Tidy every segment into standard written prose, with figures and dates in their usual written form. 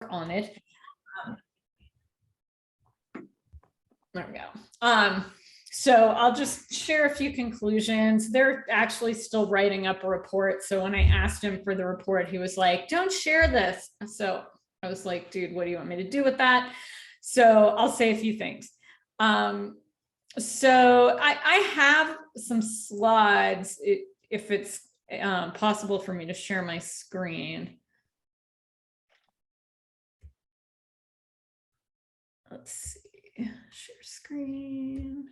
on it. There we go. So I'll just share a few conclusions. They're actually still writing up a report. So when I asked him for the report, he was like, don't share this. So I was like, dude, what do you want me to do with that? So I'll say a few things. So I have some slides if it's possible for me to share my screen. Let's see, share screen.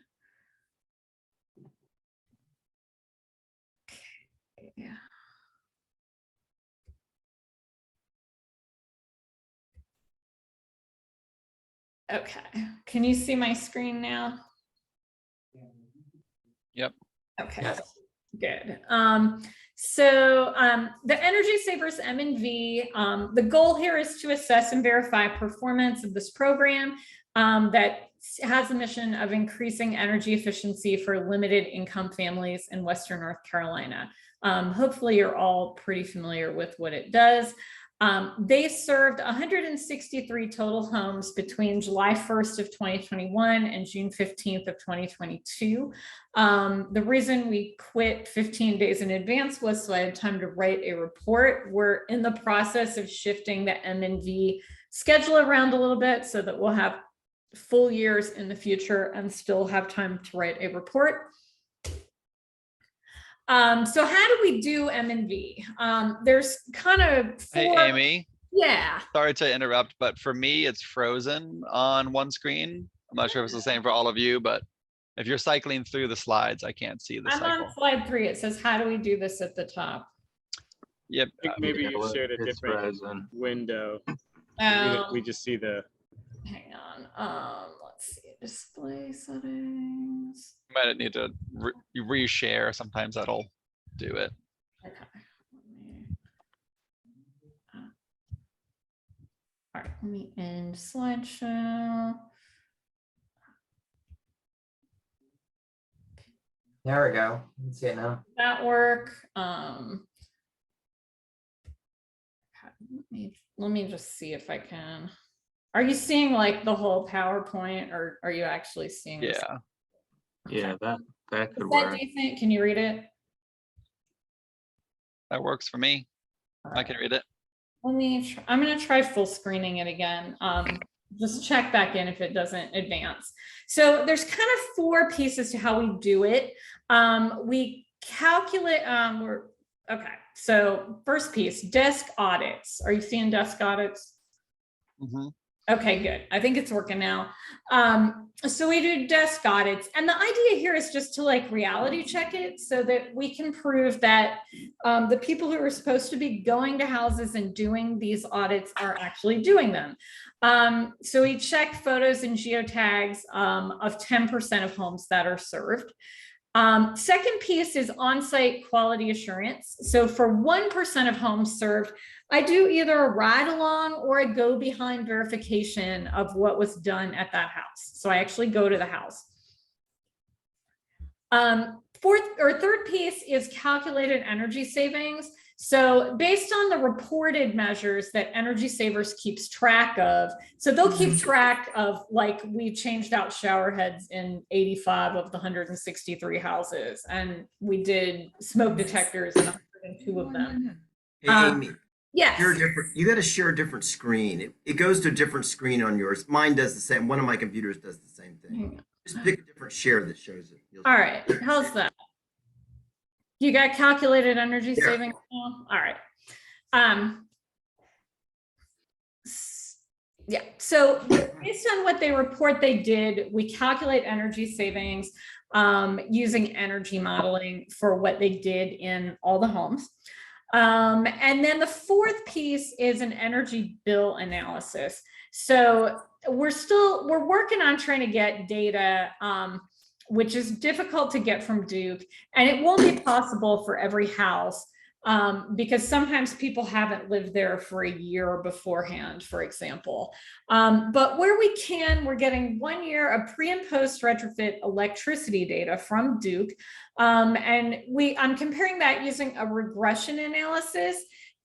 Okay. Yeah. Okay, can you see my screen now? Yep. Okay, yes. Good. So the Energy Savers M&V, the goal here is to assess and verify performance of this program that has the mission of increasing energy efficiency for limited income families in Western North Carolina. Hopefully you're all pretty familiar with what it does. They served 163 total homes between July 1st of 2021 and June 15th of 2022. The reason we quit 15 days in advance was so I had time to write a report. We're in the process of shifting the M&V schedule around a little bit so that we'll have full years in the future and still have time to write a report. So how do we do M&V? There's kind of four. Hey, Amy. Yeah. Sorry to interrupt, but for me, it's frozen on one screen. I'm not sure if it's the same for all of you, but if you're cycling through the slides, I can't see the cycle. I'm on slide 3. It says, how do we do this at the top? Yep. I think maybe you shared a different window. We just see the. Hang on. Let's see. Display settings. You might need to reshare. Sometimes that'll do it. Okay. All right. Let me end slideshow. There we go. You can see it now. That work. Let me just see if I can. Are you seeing like the whole PowerPoint, or are you actually seeing this? Yeah, that could Is that work. decent? Can you read it? That works for me. I can read it. Let me I'm going to try full screening it again. Just check back in if it doesn't advance. So there's kind of 4 pieces to how we do it. We calculate, okay. So first piece, desk audits. Are you seeing desk audits? Mm-hmm. Okay, good. I think it's working now. So we do desk audits, and the idea here is just to like reality check it so that we can prove that the people who are supposed to be going to houses and doing these audits are actually doing them. So we check photos and geotags of 10% of homes that are served. Second piece is on-site quality assurance. So for 1% of homes served, I do either a ride along or a go behind verification of what was done at that house. So I actually go to the house. Third piece is calculated energy savings. So based on the reported measures that Energy Savers keeps track of, so they'll keep track of, like, we changed out shower heads in 85 of the 163 houses, and we did smoke detectors in 102 of them. Hey, Amy, yes. You got to share a different screen. It goes to a different screen on yours. Mine does the same. One of my computers does the same thing. Just pick a different share that shows it. All right, how's that? You got calculated energy savings now? All right. Yeah, so based on what they report they did, we calculate energy savings using energy modeling for what they did in all the homes. And then the fourth piece is an energy bill analysis. So we're working on trying to get data, which is difficult to get from Duke, and it won't be possible for every house because sometimes people haven't lived there for a year beforehand, for example. But where we can, we're getting 1 year of pre and post retrofit electricity data from Duke. And I'm comparing that using a regression analysis.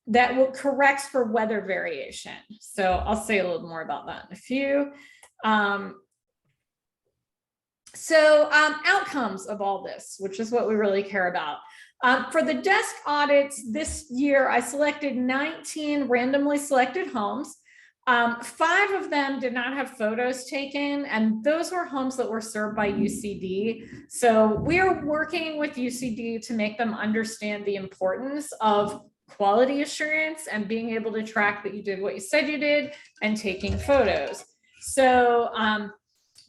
will corrects for weather variation. So I'll say a little more about that in a few. Outcomes of all this, which is what we really care about. For the desk audits this year, I selected 19 randomly selected homes. 5 of them did not have photos taken, and those were homes that were served by UCD. So we are working with UCD to make them understand the importance of quality assurance and being able to track that you did what you said you did and taking photos. So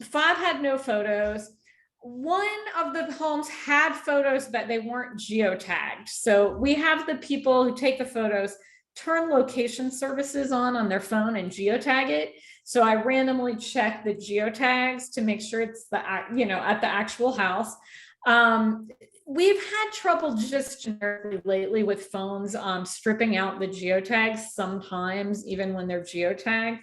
5 had no photos. 1 of the homes had photos, but they weren't geotagged. So we have the people who take the photos turn location services on their phone and geotag it. So I randomly check the geotags to make sure it's at the actual house. We've had trouble just generically lately with phones stripping out the geotags sometimes, even when they're geotagged.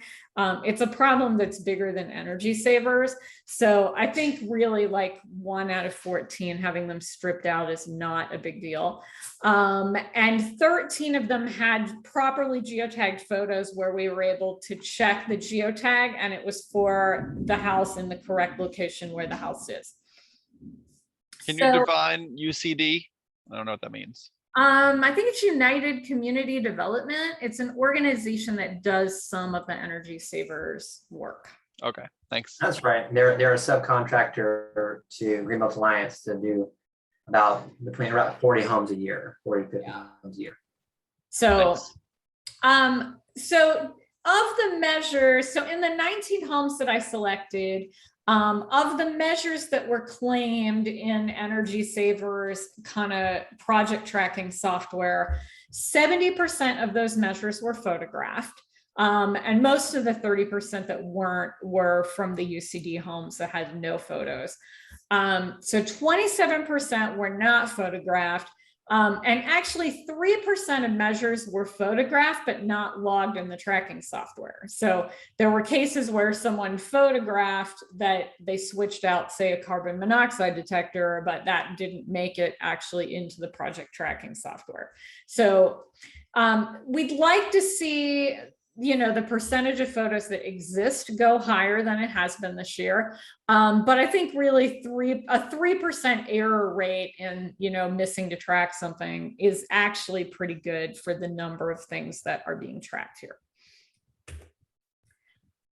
It's a problem that's bigger than Energy Savers. So I think really like 1 out of 14 having them stripped out is not a big deal. And 13 of them had properly geotagged photos where we were able to check the geotag and it was for the house in the correct location where the house is. Can you define UCD? I don't know what that means. I think it's United Community Development. It's an organization that does some of the Energy Savers work. Okay, thanks. That's right. They're a subcontractor to Greenbelt Alliance to do between about 40 homes a year, 40 to 50 homes a year. So, so of the measures, so in the 19 homes that I selected, of the measures that were claimed in Energy Savers kind of project tracking software, 70% of those measures were photographed. And most of the 30% that weren't were from the UCD homes that had no photos. So 27% were not photographed. And actually 3% of measures were photographed, but not logged in the tracking software. So there were cases where someone photographed that they switched out, say, a carbon monoxide detector, but that didn't make it actually into the project tracking software. So we'd like to see the percentage of photos that exist go higher than it has been this year. But I think really a 3% error rate in, missing to track something is actually pretty good for the number of things that are being tracked here.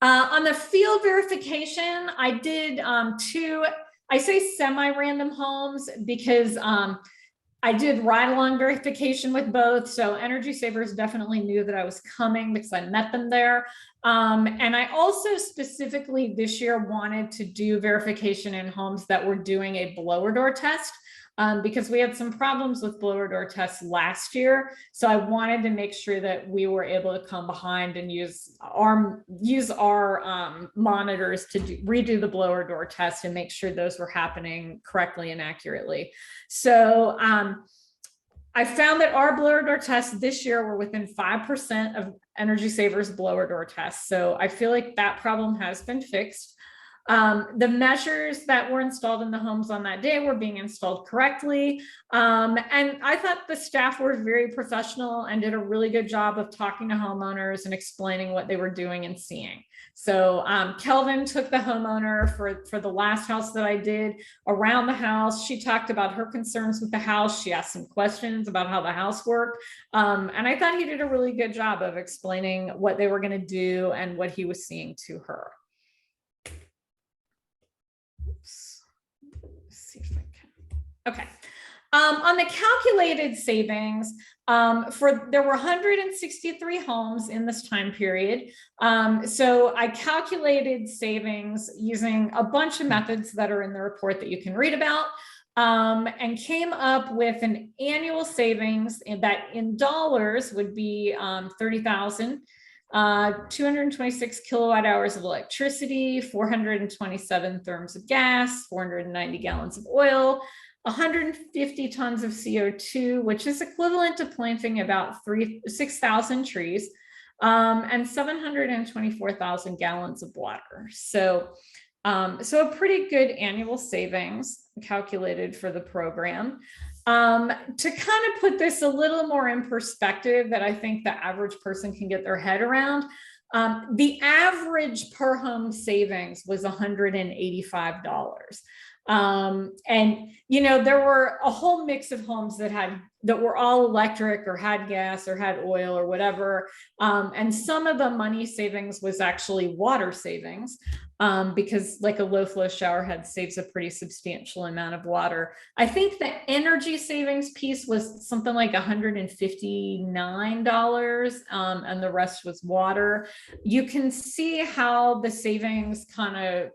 On the field verification, I did 2, I say semi-random homes because I did ride-along verification with both. So Energy Savers definitely knew that I was coming because I met them there. And I also specifically this year wanted to do verification in homes that were doing a blower door test because we had some problems with blower door tests last year. So I wanted to make sure that we were able to come behind and use our monitors to redo the blower door test and make sure those were happening correctly and accurately. So I found that our blower door tests this year were within 5% of Energy Savers blower door tests. So I feel like that problem has been fixed. The measures that were installed in the homes on that day were being installed correctly. And I thought the staff were very professional and did a really good job of talking to homeowners and explaining what they were doing and seeing. So Kelvin took the homeowner for the last house that I did around the house. She talked about her concerns with the house. She asked some questions about how the house worked. And I thought he did a really good job of explaining what they were going to do and what he was seeing to her. See if I can. Okay. On the calculated savings, there were 163 homes in this time period. So I calculated savings using a bunch of methods that are in the report that you can read about, and came up with an annual savings that in dollars would be 30,000. 226 kilowatt hours of electricity, 427 therms of gas, 490 gallons of oil, 150 tons of CO2, which is equivalent to planting about 6,000 trees, and 724,000 gallons of water. So a pretty good annual savings calculated for the program. To kind of put this a little more in perspective that I think the average person can get their head around, the average per home savings was $185. And, you know, there were a whole mix of homes that were all electric or had gas or had oil or whatever. And some of the money savings was actually water savings, because like a low flow shower head saves a pretty substantial amount of water. I think the energy savings piece was something like $159, and the rest was water. You can see how the savings kind of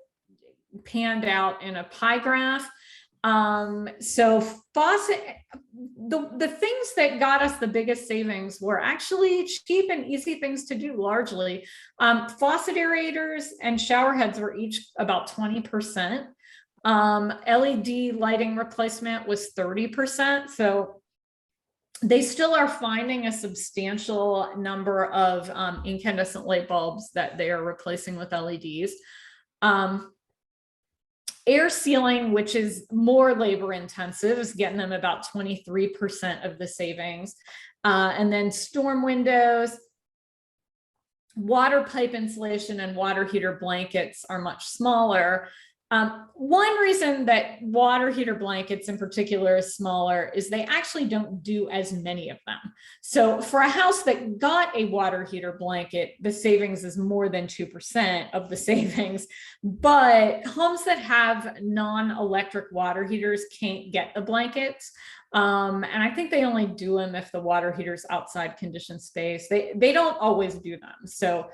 panned out in a pie graph. So faucet, the things that got us the biggest savings were actually cheap and easy things to do largely. Faucet aerators and shower heads were each about 20%. LED lighting replacement was 30%. So they still are finding a substantial number of incandescent light bulbs that they are replacing with LEDs. Air sealing, which is more labor intensive, is getting them about 23% of the savings. And then storm windows, water pipe insulation, and water heater blankets are much smaller. One reason that water heater blankets in particular is smaller is they actually don't do as many of them. So for a house that got a water heater blanket, the savings is more than 2% of the savings. But homes that have non-electric water heaters can't get the blankets. And I think they only do them if the water heater's outside conditioned space. They don't always do them. So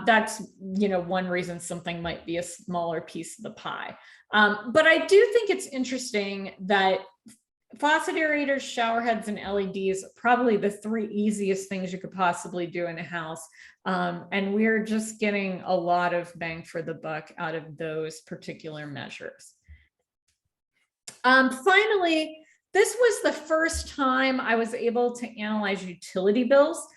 that's, you know, one reason something might be a smaller piece of the pie. But I do think it's interesting that faucet aerators, shower heads, and LEDs are probably the three easiest things you could possibly do in a house. And we're just getting a lot of bang for the buck out of those particular measures. Finally, this was the first time I was able to analyze utility bills.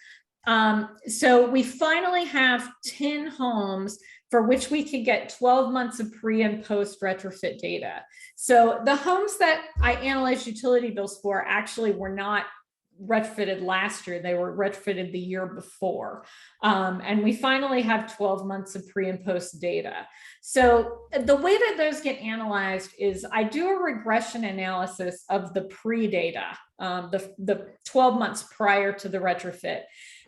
So we finally have 10 homes for which we could get 12 months of pre and post retrofit data. So the homes that I analyzed utility bills for actually were not retrofitted last year. They were retrofitted the year before. And we finally have 12 months of pre and post data. So the way that those get analyzed is I do a regression analysis of the pre-data, the 12 months prior to the retrofit,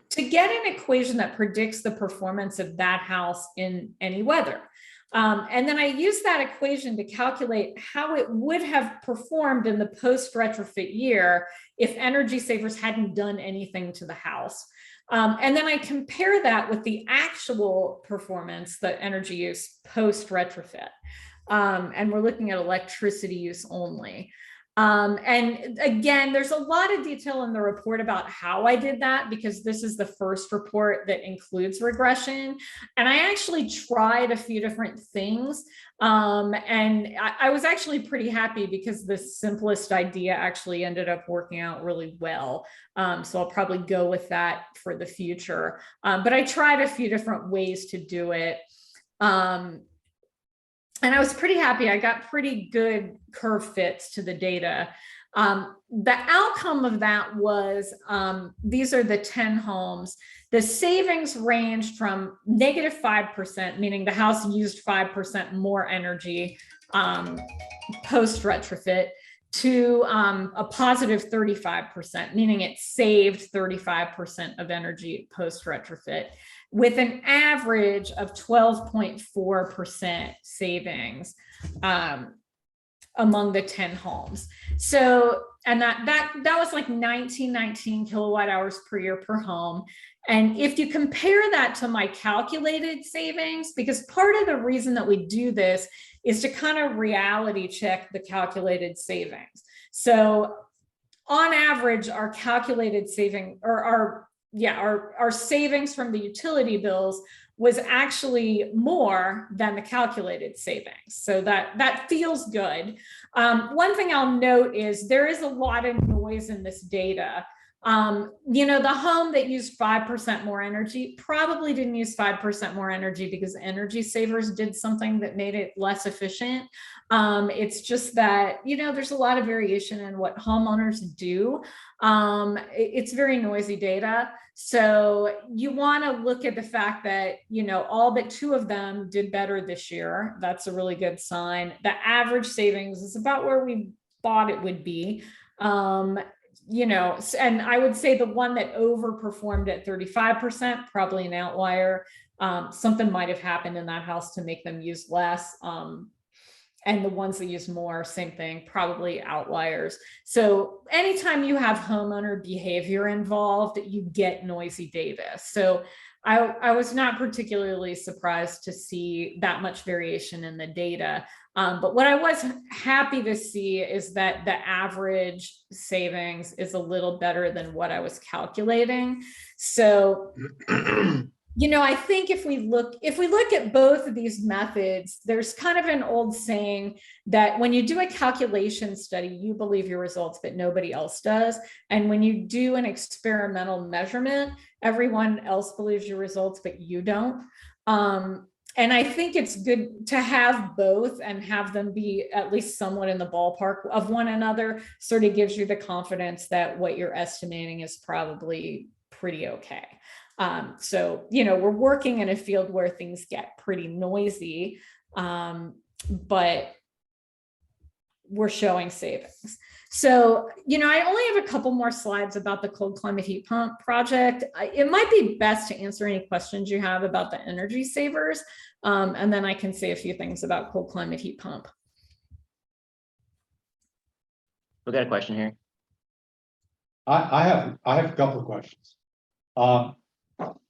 to get an equation that predicts the performance of that house in any weather. And then I use that equation to calculate how it would have performed in the post retrofit year if Energy Savers hadn't done anything to the house. And then I compare that with the actual performance, the energy use post retrofit. And we're looking at electricity use only. And again, there's a lot of detail in the report about how I did that, because this is the first report that includes regression. And I actually tried a few different things. And I was actually pretty happy because the simplest idea actually ended up working out really well. So I'll probably go with that for the future. But I tried a few different ways to do it. And I was pretty happy. I got pretty good curve fits to the data. The outcome of that was, these are the 10 homes. The savings ranged from -5%, meaning the house used 5% more energy post retrofit, to a positive 35%, meaning it saved 35% of energy post retrofit, with an average of 12.4% savings among the 10 homes. So, and that was like 19 kilowatt hours per year per home. And if you compare that to my calculated savings, because part of the reason that we do this is to kind of reality check the calculated savings. So on average, our calculated saving, or our savings from the utility bills was actually more than the calculated savings. So that feels good. One thing I'll note is there is a lot of noise in this data. The home that used 5% more energy probably didn't use 5% more energy because Energy Savers did something that made it less efficient. It's just that, there's a lot of variation in what homeowners do. It's very noisy data. So you want to look at the fact that, all but 2 of them did better this year. That's a really good sign. The average savings is about where we thought it would be. And I would say the one that overperformed at 35%, probably an outlier. Something might have happened in that house to make them use less. And the ones that use more, same thing, probably outliers. So anytime you have homeowner behavior involved, you get noisy data. So I was not particularly surprised to see that much variation in the data. But what I was happy to see is that the average savings is a little better than what I was calculating. So, I think if we look at both of these methods, there's kind of an old saying that when you do a calculation study, you believe your results, but nobody else does. And when you do an experimental measurement, everyone else believes your results, but you don't. And I think it's good to have both and have them be at least somewhat in the ballpark of one another. Sort of gives you the confidence that what you're estimating is probably pretty okay. So, we're working in a field where things get pretty noisy, but we're showing savings. So, I only have a couple more slides about the cold climate heat pump project. It might be best to answer any questions you have about the Energy Savers. And then I can say a few things about cold climate heat pump. We got a question here. I have a couple of questions.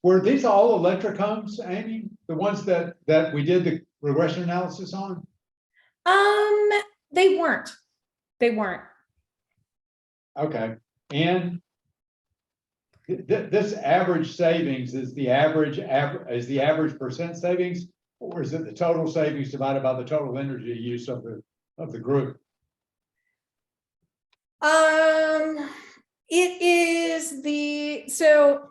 Were these all electric homes, Amy? The ones that we did the regression analysis on? They weren't. Okay. And this average savings is the average percent savings, or is it the total savings divided by the total energy use of the group? It is so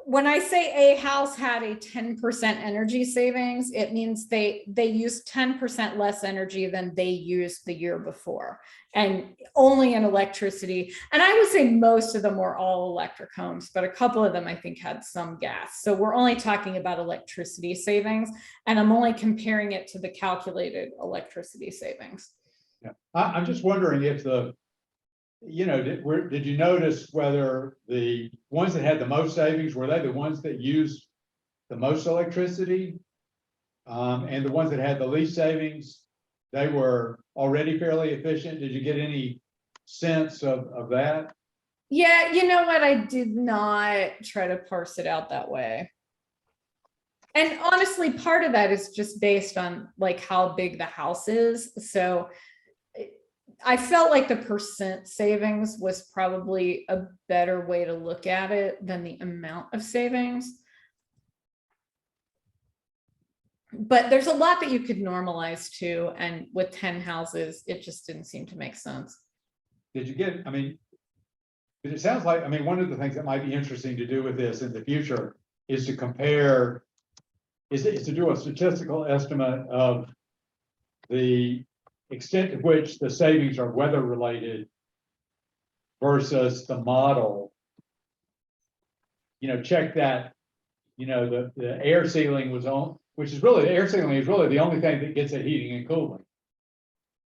when I say a house had a 10% energy savings, it means they use 10% less energy than they used the year before, and only in electricity. And I would say most of them were all electric homes, but a couple of them I think had some gas. So we're only talking about electricity savings, and I'm only comparing it to the calculated electricity savings. Yeah, I'm just wondering if did you notice whether the ones that had the most savings, were they the ones that used the most electricity? And the ones that had the least savings, they were already fairly efficient. Did you get any sense of that? Yeah, you know what? I did not try to parse it out that way. And honestly, part of that is just based on like how big the house is. So I felt like the percent savings was probably a better way to look at it than the amount of savings. But there's a lot that you could normalize to, and with 10 houses, it just didn't seem to make sense. Did you get, it sounds like, one of the things that might be interesting to do with this in the future is to compare, is to do a statistical estimate of the extent to which the savings are weather related versus the model. Check that, the air sealing was on, which is really, the air sealing is really the only thing that gets at heating and cooling.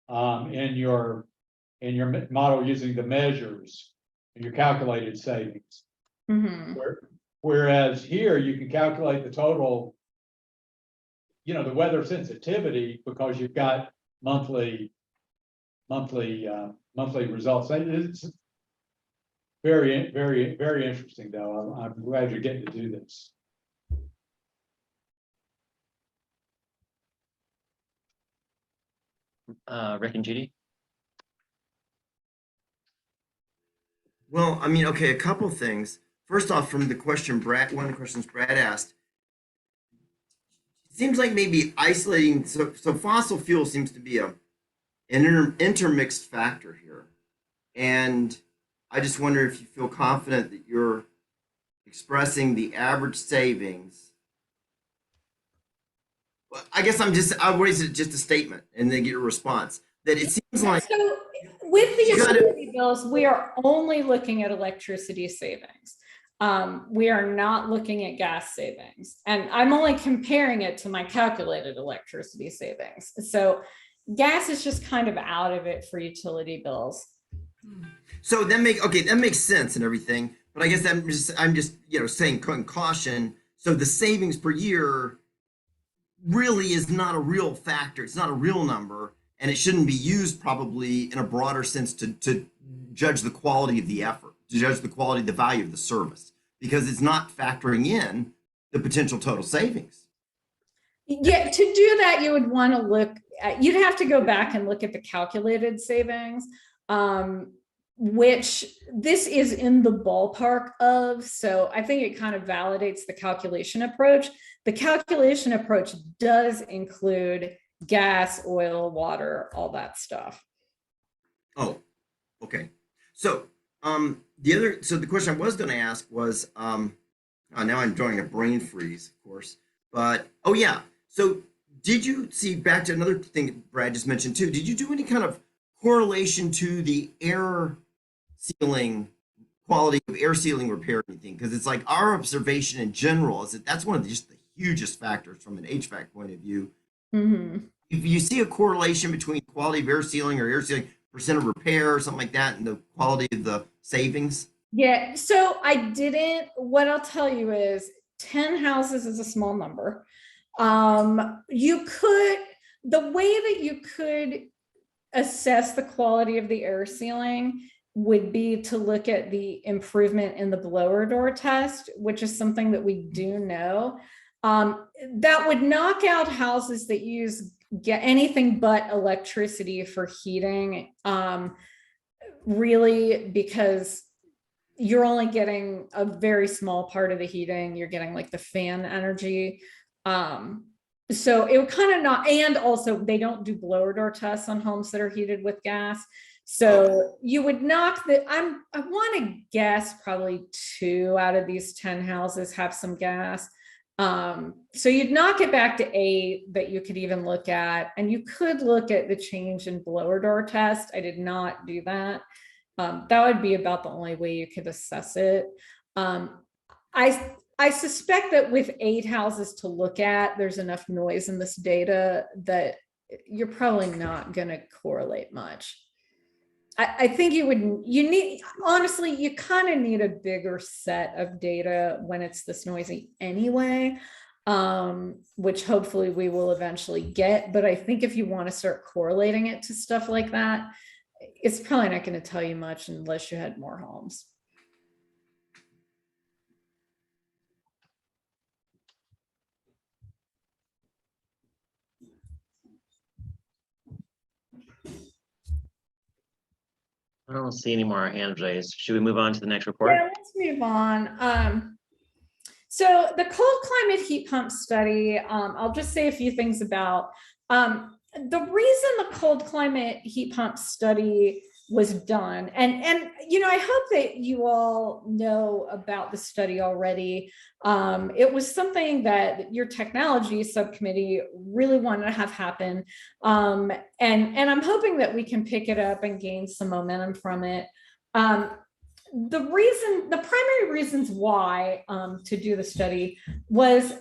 In your model using the measures and your calculated savings. Mm-hmm. Whereas here you can calculate the total, the weather sensitivity, because you've got monthly results. It's very, very, very interesting, though. I'm glad you're getting to do this. Rick and Judy. Well, okay, a couple things. First off, from the question one of the questions Brad asked, it seems like maybe isolating, so fossil fuel seems to be an intermixed factor here. And I just wonder if you feel confident that you're expressing the average savings. Well, I guess I'll raise it just a statement and then get a response. That it seems like So with the You gotta- utility bills, we are only looking at electricity savings. We are not looking at gas savings, and I'm only comparing it to my calculated electricity savings. So gas is just kind of out of it for utility bills. so that makes sense and everything. But I guess I'm just saying caution. So the savings per year really is not a real factor. It's not a real number, and it shouldn't be used probably in a broader sense to judge the quality of the effort, to judge the quality, the value of the service, because it's not factoring in the potential total savings. Yeah, to do that, you would want to you'd have to go back and look at the calculated savings, which this is in the ballpark of. So I think it kind of validates the calculation approach. The calculation approach does include gas, oil, water, all that stuff. Oh, okay. So the question I was going to ask was, now I'm drawing a brain freeze, of course, but oh yeah. So did you see, back to another thing that Brad just mentioned too, did you do any kind of correlation to the air sealing, quality of air sealing repair or anything? Because it's like our observation in general is that that's one of just the hugest factors from an HVAC point of view. Mm-hmm. If you see a correlation between quality of air sealing or air sealing percent of repair or something like that and the quality of the savings? Yeah, so I didn't. What I'll tell you is 10 houses is a small number. You could, the way that you could assess the quality of the air sealing would be to look at the improvement in the blower door test, which is something that we do know. That would knock out houses that use anything but electricity for heating, really, because you're only getting a very small part of the heating. You're getting like the fan energy. So it would kind of not, and also they don't do blower door tests on homes that are heated with gas. So you would knock I want to guess probably 2 out of these 10 houses have some gas. So you'd knock it back to 8 that you could even look at, and you could look at the change in blower door test. I did not do that. That would be about the only way you could assess it. I suspect that with 8 houses to look at, there's enough noise in this data that you're probably not going to correlate much. I think honestly, you kind of need a bigger set of data when it's this noisy anyway, which hopefully we will eventually get. But I think if you want to start correlating it to stuff like that, it's probably not going to tell you much unless you had more homes. I don't see any more hands raised. Should we move on to the next report? Yeah, let's move on. So the cold climate heat pump study, I'll just say a few things about. The reason the cold climate heat pump study was done, and I hope that you all know about the study already. It was something that your technology subcommittee really wanted to have happen, and I'm hoping that we can pick it up and gain some momentum from it. The primary reasons why to do the study was,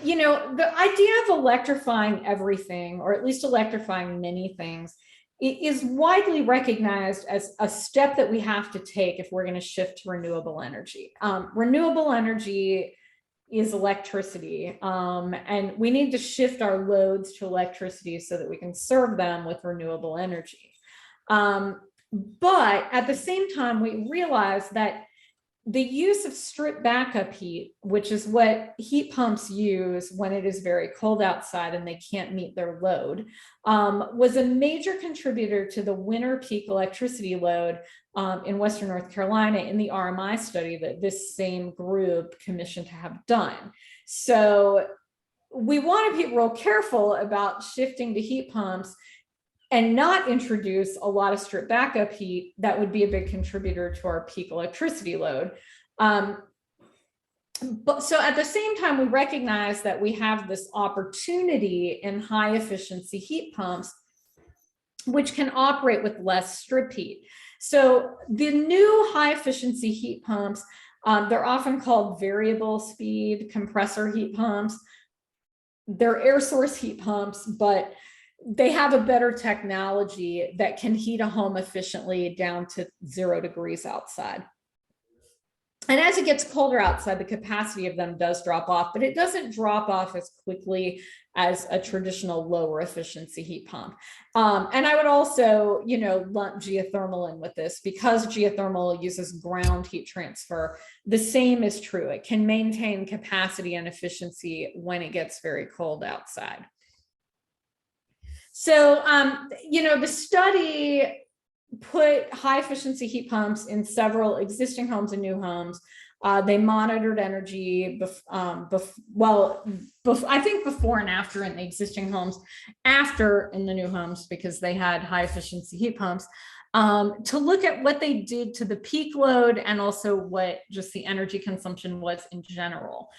the idea of electrifying everything, or at least electrifying many things, is widely recognized as a step that we have to take if we're going to shift to renewable energy. Renewable energy is electricity, and we need to shift our loads to electricity so that we can serve them with renewable energy. But at the same time, we realize that the use of strip backup heat, which is what heat pumps use when it is very cold outside and they can't meet their load, was a major contributor to the winter peak electricity load in Western North Carolina in the RMI study that this same group commissioned to have done. So we want to be real careful about shifting to heat pumps and not introduce a lot of strip backup heat, that would be a big contributor to our peak electricity load. But so at the same time, we recognize that we have this opportunity in high efficiency heat pumps, which can operate with less strip heat. So the new high efficiency heat pumps, they're often called variable speed compressor heat pumps. They're air source heat pumps, but they have a better technology that can heat a home efficiently down to 0 degrees outside. And as it gets colder outside, the capacity of them does drop off, but it doesn't drop off as quickly as a traditional lower efficiency heat pump. And I would also, lump geothermal in with this, because geothermal uses ground heat transfer. The same is true. It can maintain capacity and efficiency when it gets very cold outside. So, the study put high efficiency heat pumps in several existing homes and new homes. They monitored energy, I think before and after in the existing homes, after in the new homes, because they had high efficiency heat pumps, to look at what they did to the peak load and also what just the energy consumption was in general.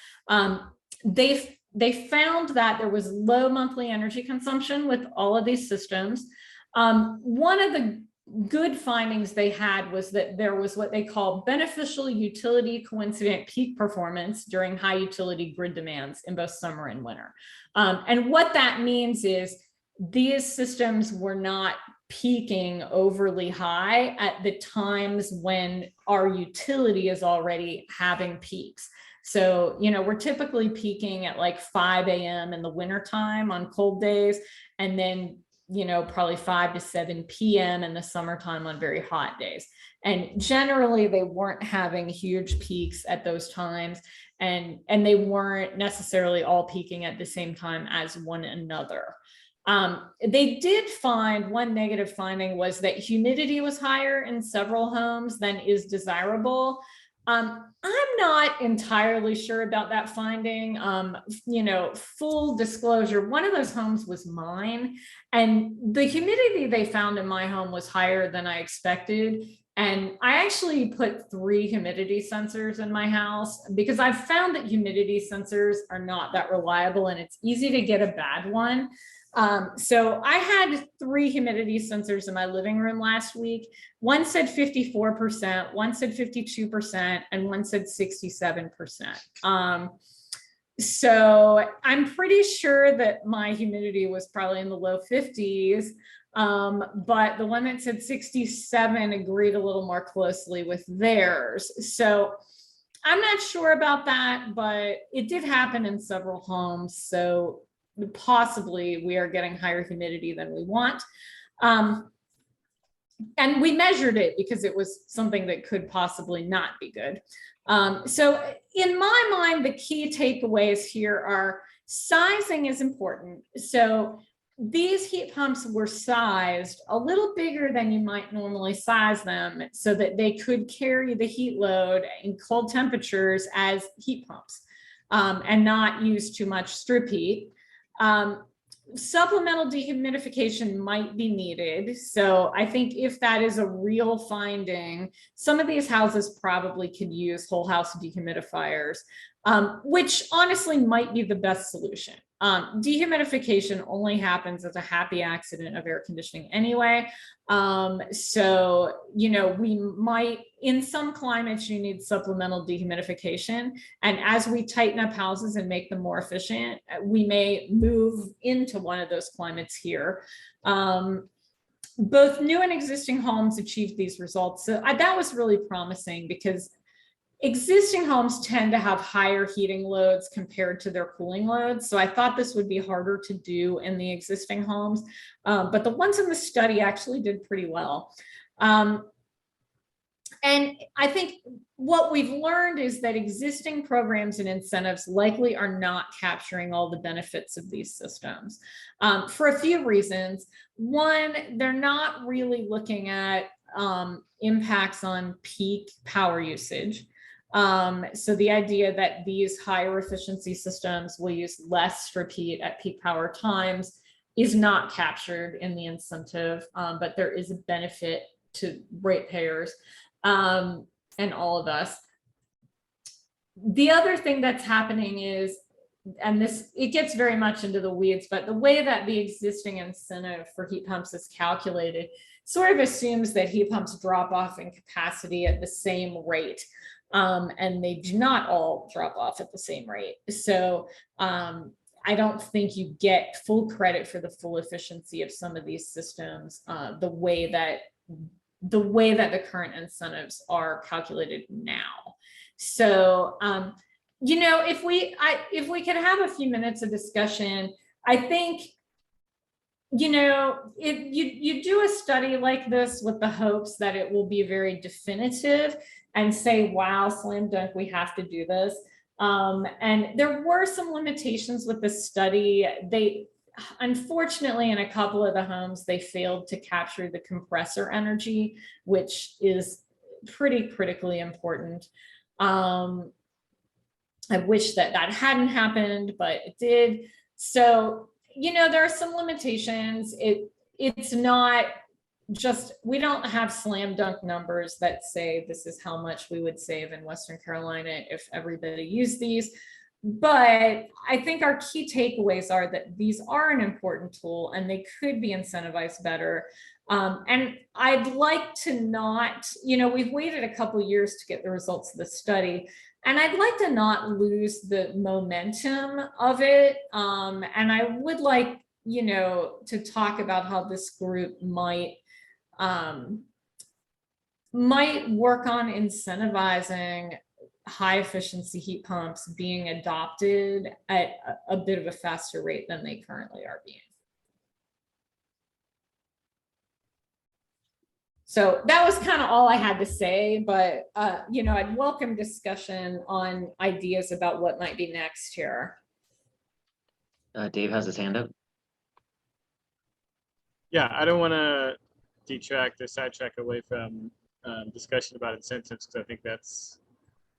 They found that there was low monthly energy consumption with all of these systems. One of the good findings they had was that there was what they call beneficial utility coincident peak performance during high utility grid demands in both summer and winter. And what that means is these systems were not peaking overly high at the times when our utility is already having peaks. So, we're typically peaking at like 5 a.m. in the wintertime on cold days, and then probably 5 to 7 p.m. in the summertime on very hot days. And generally they weren't having huge peaks at those times, and they weren't necessarily all peaking at the same time as one another. They did find one negative finding was that humidity was higher in several homes than is desirable. I'm not entirely sure about that finding. Full disclosure, one of those homes was mine, and the humidity they found in my home was higher than I expected. And I actually put 3 humidity sensors in my house because I've found that humidity sensors are not that reliable and it's easy to get a bad one. So I had 3 humidity sensors in my living room last week. One said 54%, one said 52%, and one said 67%. So I'm pretty sure that my humidity was probably in the low 50s. But the one that said 67 agreed a little more closely with theirs. So I'm not sure about that, but it did happen in several homes. So possibly we are getting higher humidity than we want. And we measured it because it was something that could possibly not be good. So in my mind, the key takeaways here are sizing is important. So these heat pumps were sized a little bigger than you might normally size them so that they could carry the heat load in cold temperatures as heat pumps, and not use too much strip heat. Supplemental dehumidification might be needed. So I think if that is a real finding, some of these houses probably could use whole house dehumidifiers, which honestly might be the best solution. Dehumidification only happens as a happy accident of air conditioning anyway. So, we might, in some climates, you need supplemental dehumidification. And as we tighten up houses and make them more efficient, we may move into one of those climates here. Both new and existing homes achieved these results. So that was really promising because existing homes tend to have higher heating loads compared to their cooling loads. So I thought this would be harder to do in the existing homes, but the ones in the study actually did pretty well. And I think what we've learned is that existing programs and incentives likely are not capturing all the benefits of these systems for a few reasons. One, they're not really looking at impacts on peak power usage. So the idea that these higher efficiency systems will use less strip heat at peak power times is not captured in the incentive, but there is a benefit to ratepayers and all of us. The other thing that's happening is, and this, it gets very much into the weeds, but the way that the existing incentive for heat pumps is calculated sort of assumes that heat pumps drop off in capacity at the same rate. And they do not all drop off at the same rate. So I don't think you get full credit for the full efficiency of some of these systems the way that the current incentives are calculated now. So you know, if we could have a few minutes of discussion, I think, you know, if you do a study like this with the hopes that it will be very definitive and say, wow, slam dunk, we have to do this. And there were some limitations with the study. They, unfortunately, in a couple of the homes, they failed to capture the compressor energy, which is pretty critically important. I wish that hadn't happened, but it did. So, you know, there are some limitations. It's not just, we don't have slam dunk numbers that say this is how much we would save in Western Carolina if everybody used these. But I think our key takeaways are that these are an important tool and they could be incentivized better. And I'd like to not, you know, we've waited a couple of years to get the results of the study, and I'd like to not lose the momentum of it. And I would like, you know, to talk about how this group might work on incentivizing high efficiency heat pumps being adopted at a bit of a faster rate than they currently are being. So that was kind of all I had to say, but you know, I'd welcome discussion on ideas about what might be next here. Dave has his hand up. Yeah, I don't want to detract or sidetrack away from discussion about incentives, because I think that's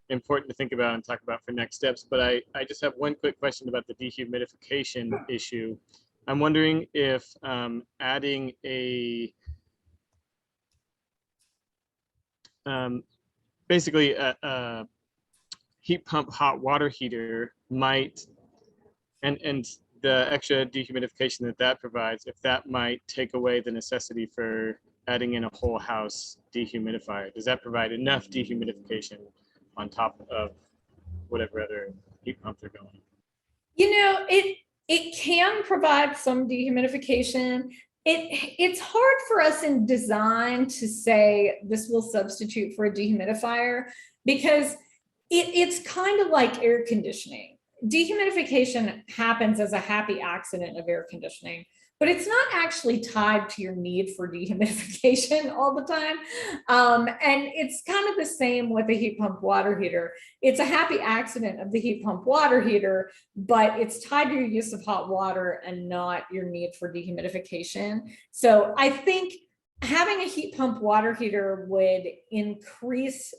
important to think about and talk about for next steps. But I just have one quick question about the dehumidification issue. I'm wondering if adding a basically a heat pump hot water heater might, and the extra dehumidification that provides, if that might take away the necessity for adding in a whole house dehumidifier. Does that provide enough dehumidification on top of whatever other heat pumps are going? You know, it can provide some dehumidification. It's hard for us in design to say this will substitute for a dehumidifier, because it's kind of like air conditioning. Dehumidification happens as a happy accident of air conditioning, but it's not actually tied to your need for dehumidification all the time. And it's kind of the same with a heat pump water heater. It's a happy accident of the heat pump water heater, but it's tied to your use of hot water and not your need for dehumidification. So I think having a heat pump water heater would increase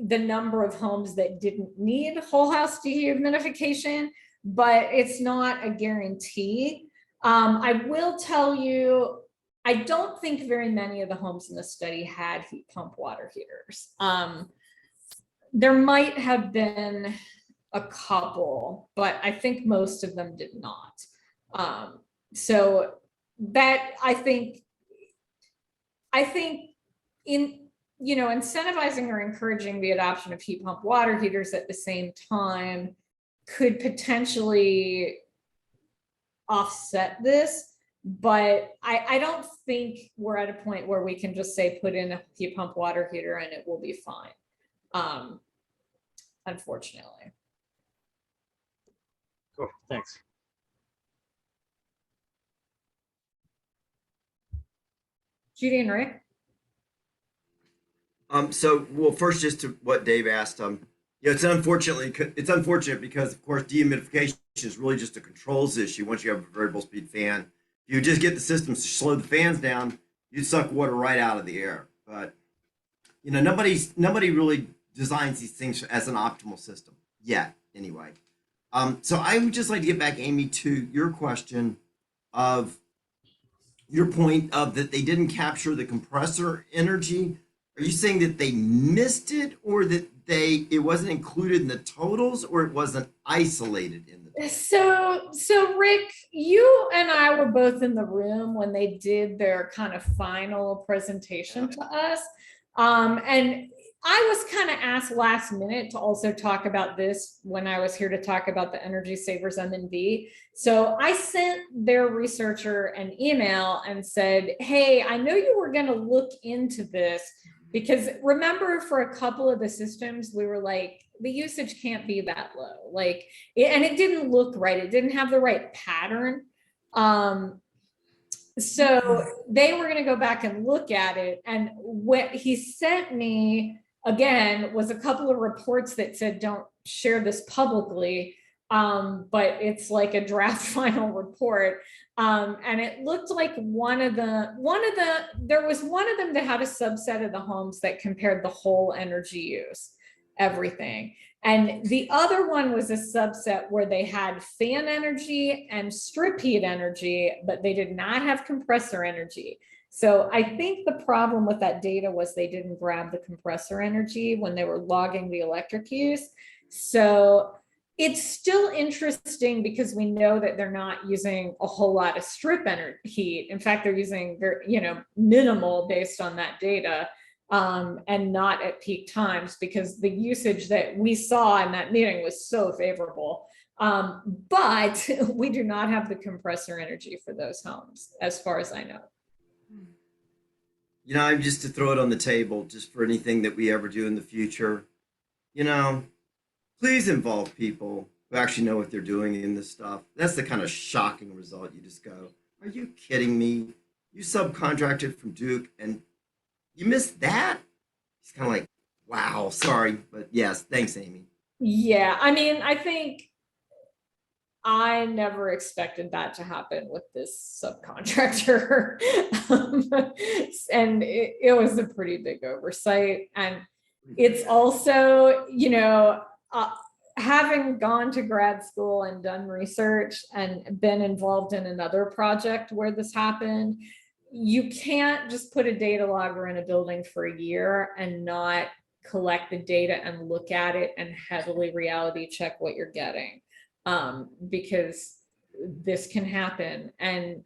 the number of homes that didn't need whole house dehumidification, but it's not a guarantee. I will tell you, I don't think very many of the homes in the study had heat pump water heaters. There might have been a couple, but I think most of them did not. So that I think in, you know, incentivizing or encouraging the adoption of heat pump water heaters at the same time could potentially offset this, but I don't think we're at a point where we can just say put in a heat pump water heater and it will be fine, unfortunately. Cool, thanks. Judy and Rick? So, well, first, just to what Dave asked, yeah, it's unfortunate because, of course, dehumidification is really just a controls issue. Once you have a variable speed fan, if you just get the systems to slow the fans down, you suck water right out of the air. But you know, nobody really designs these things as an optimal system yet, anyway. So I would just like to get back, Amy, to your question of your point of that they didn't capture the compressor energy. Are you saying that they missed it, or that it wasn't included in the totals, or it wasn't isolated in the totals? So Rick, you and I were both in the room when they did their kind of final presentation to us. And I was kind of asked last minute to also talk about this when I was here to talk about the Energy Savers M&V. So I sent their researcher an email and said, hey, I know you were going to look into this, because remember, for a couple of the systems, we were like, the usage can't be that low. Like, and it didn't look right. It didn't have the right pattern. So they were going to go back and look at it. And what he sent me again was a couple of reports that said, don't share this publicly. But it's like a draft final report. And it looked like there was one of them that had a subset of the homes that compared the whole energy use, everything. And the other one was a subset where they had fan energy and strip heat energy, but they did not have compressor energy. So I think the problem with that data was they didn't grab the compressor energy when they were logging the electric use. So it's still interesting because we know that they're not using a whole lot of strip energy heat. In fact, they're using minimal based on that data, and not at peak times, because the usage that we saw in that meeting was so favorable. But we do not have the compressor energy for those homes, as far as I know. I'm just to throw it on the table, just for anything that we ever do in the future, please involve people who actually know what they're doing in this stuff. That's the kind of shocking result. You just go, are you kidding me? You subcontracted from Duke and you missed that? It's kind of like, wow, sorry. But yes, thanks, Amy. Yeah, I mean, I think I never expected that to happen with this subcontractor. And it was a pretty big oversight. And it's also, having gone to grad school and done research and been involved in another project where this happened, you can't just put a data logger in a building for a year and not collect the data and look at it and heavily reality check what you're getting, because this can happen. And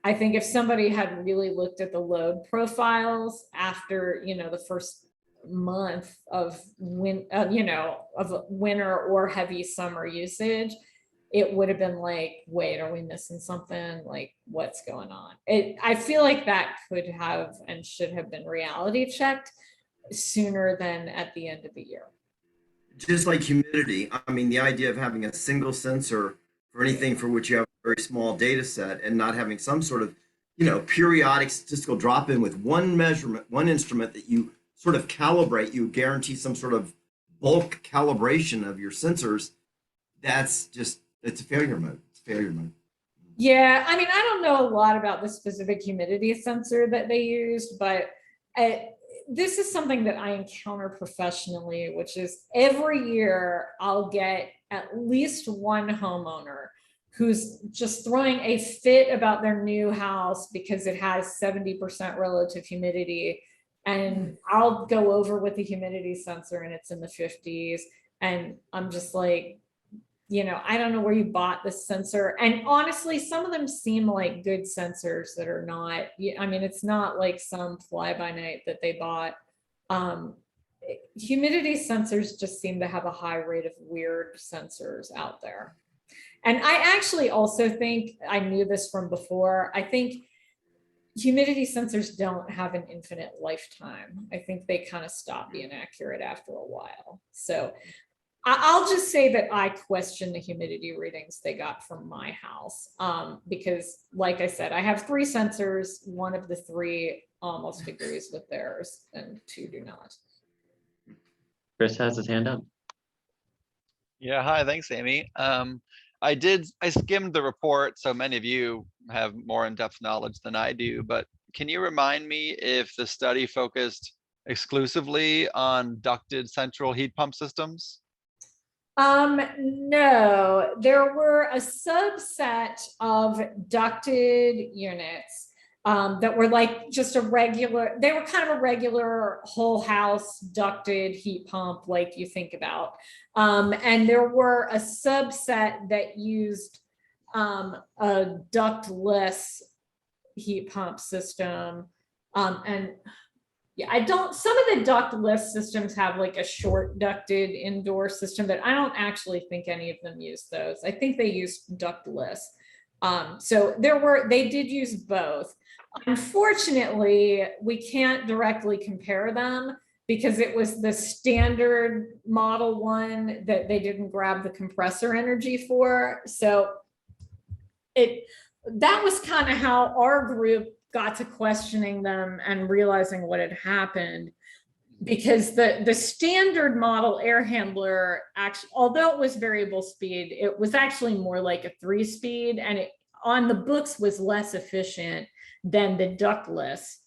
I think if somebody had really looked at the load profiles after, the first month of winter or heavy summer usage, it would have been like, wait, are we missing something? Like, what's going on? I feel like that could have and should have been reality checked sooner than at the end of the year. Just like humidity. I mean, the idea of having a single sensor for anything for which you have a very small data set, and not having some sort of, periodic statistical drop in with one measurement, one instrument that you sort of calibrate, you guarantee some sort of bulk calibration of your sensors. It's a failure mode. It's failure mode. Yeah, I mean, I don't know a lot about the specific humidity sensor that they used, but this is something that I encounter professionally, which is every year I'll get at least one homeowner who's just throwing a fit about their new house because it has 70% relative humidity. And I'll go over with the humidity sensor and it's in the 50s. And I'm just like, I don't know where you bought this sensor. And honestly, some of them seem like good sensors that are not, it's not like some fly by night that they bought. Humidity sensors just seem to have a high rate of weird sensors out there. And I actually also think, I knew this from before, I think humidity sensors don't have an infinite lifetime. I think they kind of stop being accurate after a while. So I'll just say that I question the humidity readings they got from my house, because like I said, I have 3 sensors. One of the 3 almost agrees with theirs and 2 do not. Chris has his hand up. Yeah, hi, thanks, Amy. I skimmed the report, so many of you have more in-depth knowledge than I do, but can you remind me if the study focused exclusively on ducted central heat pump systems? No, there were a subset of ducted units that were like just a regular, they were kind of a regular whole house ducted heat pump like you think about. And there were a subset that used a ductless heat pump system. And yeah, some of the ductless systems have like a short ducted indoor system, but I don't actually think any of them use those. I think they use ductless. So they did use both. Unfortunately, we can't directly compare them because it was the standard model one that they didn't grab the compressor energy for. So that was kind of how our group got to questioning them and realizing what had happened, because the standard model air handler actually, although it was variable speed, it was actually more like a 3-speed, and it on the books was less efficient than the ductless,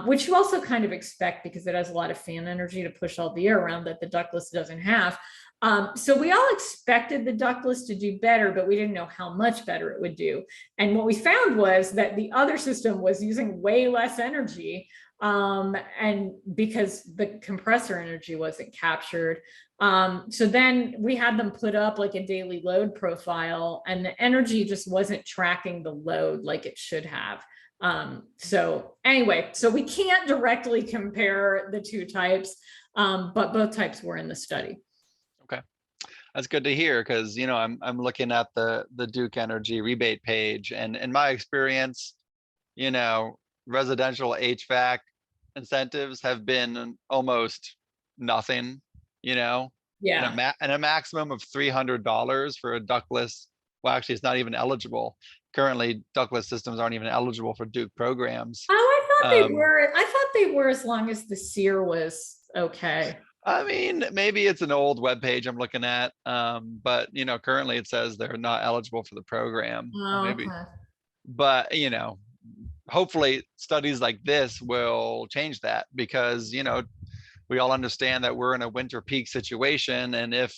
which you also kind of expect because it has a lot of fan energy to push all the air around that the ductless doesn't have. So we all expected the ductless to do better, but we didn't know how much better it would do. And what we found was that the other system was using way less energy, and because the compressor energy wasn't captured. So then we had them put up like a daily load profile, and the energy just wasn't tracking the load like it should have. So anyway, so we can't directly compare the two types, but both types were in the study. That's good to hear, because I'm looking at the Duke Energy rebate page, and in my experience, residential HVAC incentives have been almost nothing, Yeah. and a maximum of $300 for a ductless. Well, actually, it's not even eligible. Currently, ductless systems aren't even eligible for Duke programs. Oh, I thought they were. I thought they were, as long as the SEER was okay. I mean, maybe it's an old web page I'm looking at, but currently it says they're not eligible for the program. Oh, Maybe, okay. but hopefully studies like this will change that, because we all understand that we're in a winter peak situation, and if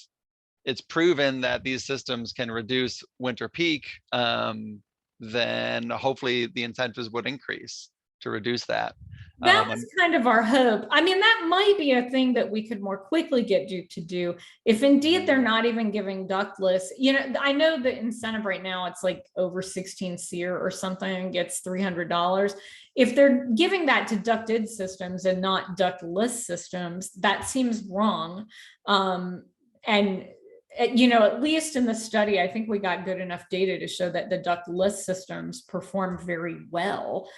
it's proven that these systems can reduce winter peak, then hopefully the incentives would increase to reduce that. That was kind of our hope. I mean, that might be a thing that we could more quickly get Duke to do if indeed they're not even giving ductless. I know the incentive right now, it's like over 16 SEER or something, gets $300. If they're giving that to ducted systems and not ductless systems, that seems wrong. And at least in the study, I think we got good enough data to show that the ductless systems performed very well.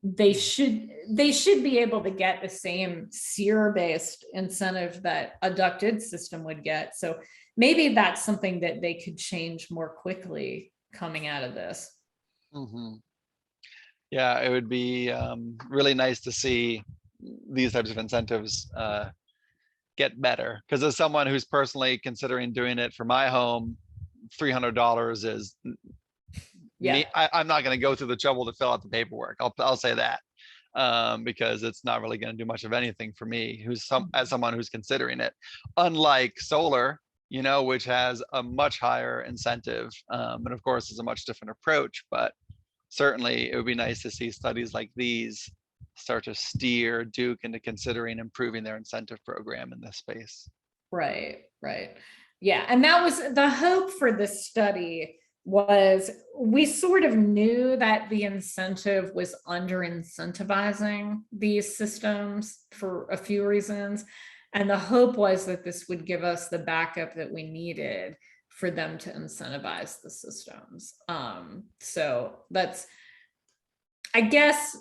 They should be able to get the same SEER-based incentive that a ducted system would get. So maybe that's something that they could change more quickly coming out of this. Mm-hmm. Yeah, it would be really nice to see these types of incentives get better, because as someone who's personally considering doing it for my home, $300 is I'm not going to go through the trouble to fill out the paperwork. I'll say that, because it's not really going to do much of anything for me, as someone who's considering it, unlike solar, which has a much higher incentive, and of course is a much different approach. But certainly it would be nice to see studies like these start to steer Duke into considering improving their incentive program in this space. Right. Yeah, and that was the hope for this study. Was we sort of knew that the incentive was under incentivizing these systems for a few reasons, and the hope was that this would give us the backup that we needed for them to incentivize the systems. So that's, I guess,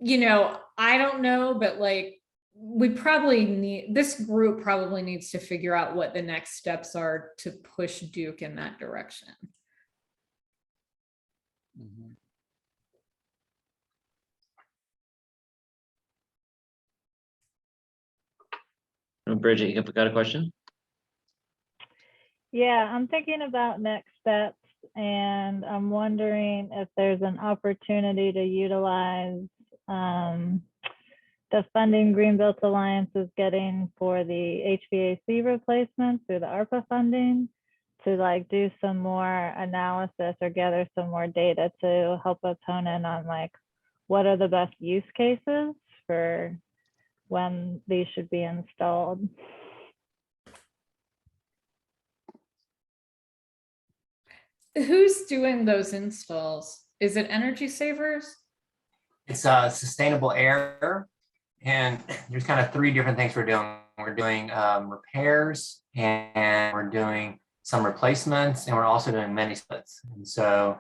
I don't know, but like this group probably needs to figure out what the next steps are to push Duke in that direction. Mm-hmm. Bridget, you got a question? Yeah, I'm thinking about next steps, and I'm wondering if there's an opportunity to utilize the funding Greenbelt Alliance is getting for the HVAC replacement through the ARPA funding to like do some more analysis or gather some more data to help us hone in on like what are the best use cases for when these should be installed. Who's doing those installs? Is it Energy Savers? It's sustainable air. And there's kind of three different things we're doing. We're doing repairs, and we're doing some replacements, and we're also doing mini splits. And so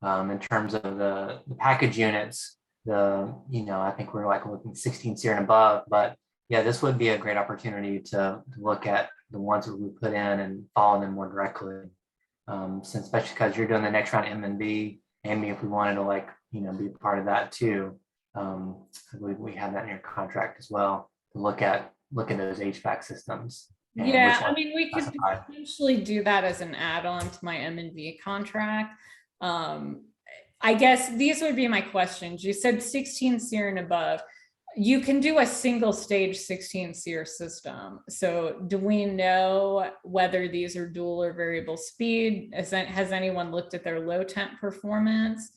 in terms of the package units, I think we're like looking 16 SEER and above, but yeah, this would be a great opportunity to look at the ones that we put in and follow them more directly. Since especially because you're doing the next round M&B, maybe if we wanted to be part of that too. I believe we have that in your contract as well to look at those HVAC systems. and Yeah, which I ones mean, we could specified. potentially do that as an add-on to my M&V contract. I guess these would be my questions. You said 16 SEER and above. You can do a single stage 16 SEER system. So do we know whether these are dual or variable speed? Has anyone looked at their low temp performance?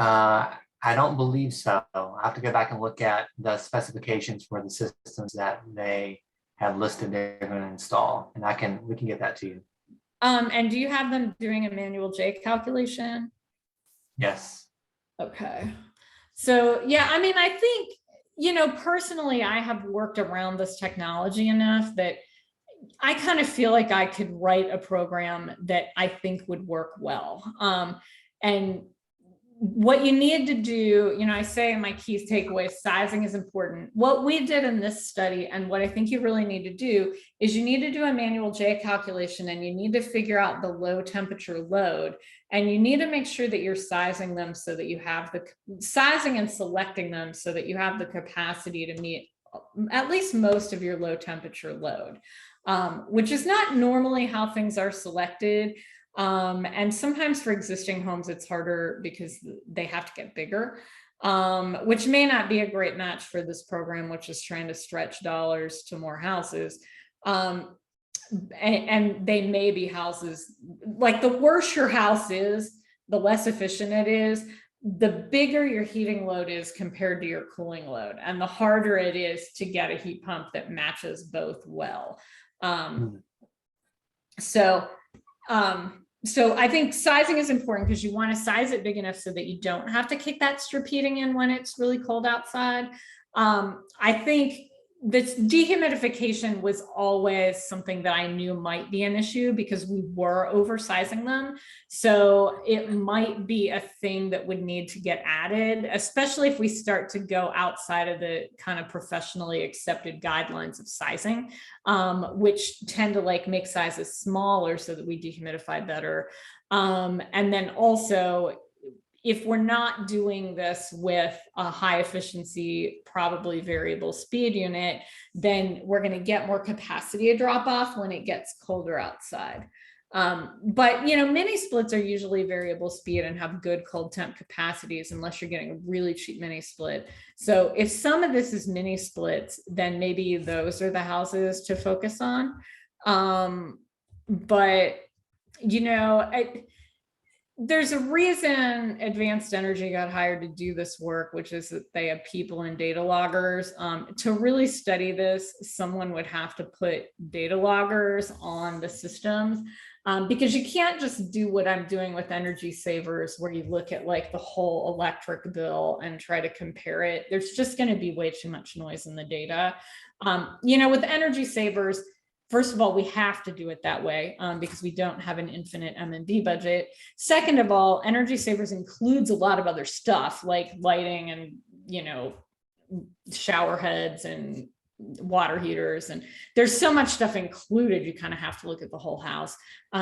I don't believe so. I have to go back and look at the specifications for the systems that they have listed they're going to install, and we can get that to you. And do you have them doing a manual J calculation? Yes. Okay. So, yeah, I mean, I think, personally, I have worked around this technology enough that I kind of feel like I could write a program that I think would work well. And what you need to do, I say in my key takeaways, sizing is important. What we did in this study, and what I think you really need to do, is you need to do a manual J calculation, and you need to figure out the low temperature load, and you need to make sure that you're sizing them so that you have the sizing and selecting them so that you have the capacity to meet at least most of your low temperature load, which is not normally how things are selected. And sometimes for existing homes, it's harder because they have to get bigger, which may not be a great match for this program, which is trying to stretch dollars to more houses. And they may be houses, like the worse your house is, the less efficient it is, the bigger your heating load is compared to your cooling load, and the harder it is to get a heat pump that matches both well. So I think sizing is important because you want to size it big enough so that you don't have to kick that strip heating in when it's really cold outside. I think this dehumidification was always something that I knew might be an issue because we were oversizing them. So it might be a thing that would need to get added, especially if we start to go outside of the kind of professionally accepted guidelines of sizing, which tend to make sizes smaller so that we dehumidify better. And then also, if we're not doing this with a high efficiency, probably variable speed unit, then we're going to get more capacity to drop off when it gets colder outside. But mini splits are usually variable speed and have good cold temp capacities unless you're getting a really cheap mini split. So if some of this is mini splits, then maybe those are the houses to focus on. But there's a reason Advanced Energy got hired to do this work, which is that they have people and data loggers. To really study this, someone would have to put data loggers on the systems, because you can't just do what I'm doing with Energy Savers, where you look at the whole electric bill and try to compare it. There's just going to be way too much noise in the data. With Energy Savers, first of all, we have to do it that way because we don't have an infinite M&B budget. Second of all, Energy Savers includes a lot of other stuff like lighting and, shower heads and water heaters. And there's so much stuff included, you kind of have to look at the whole house.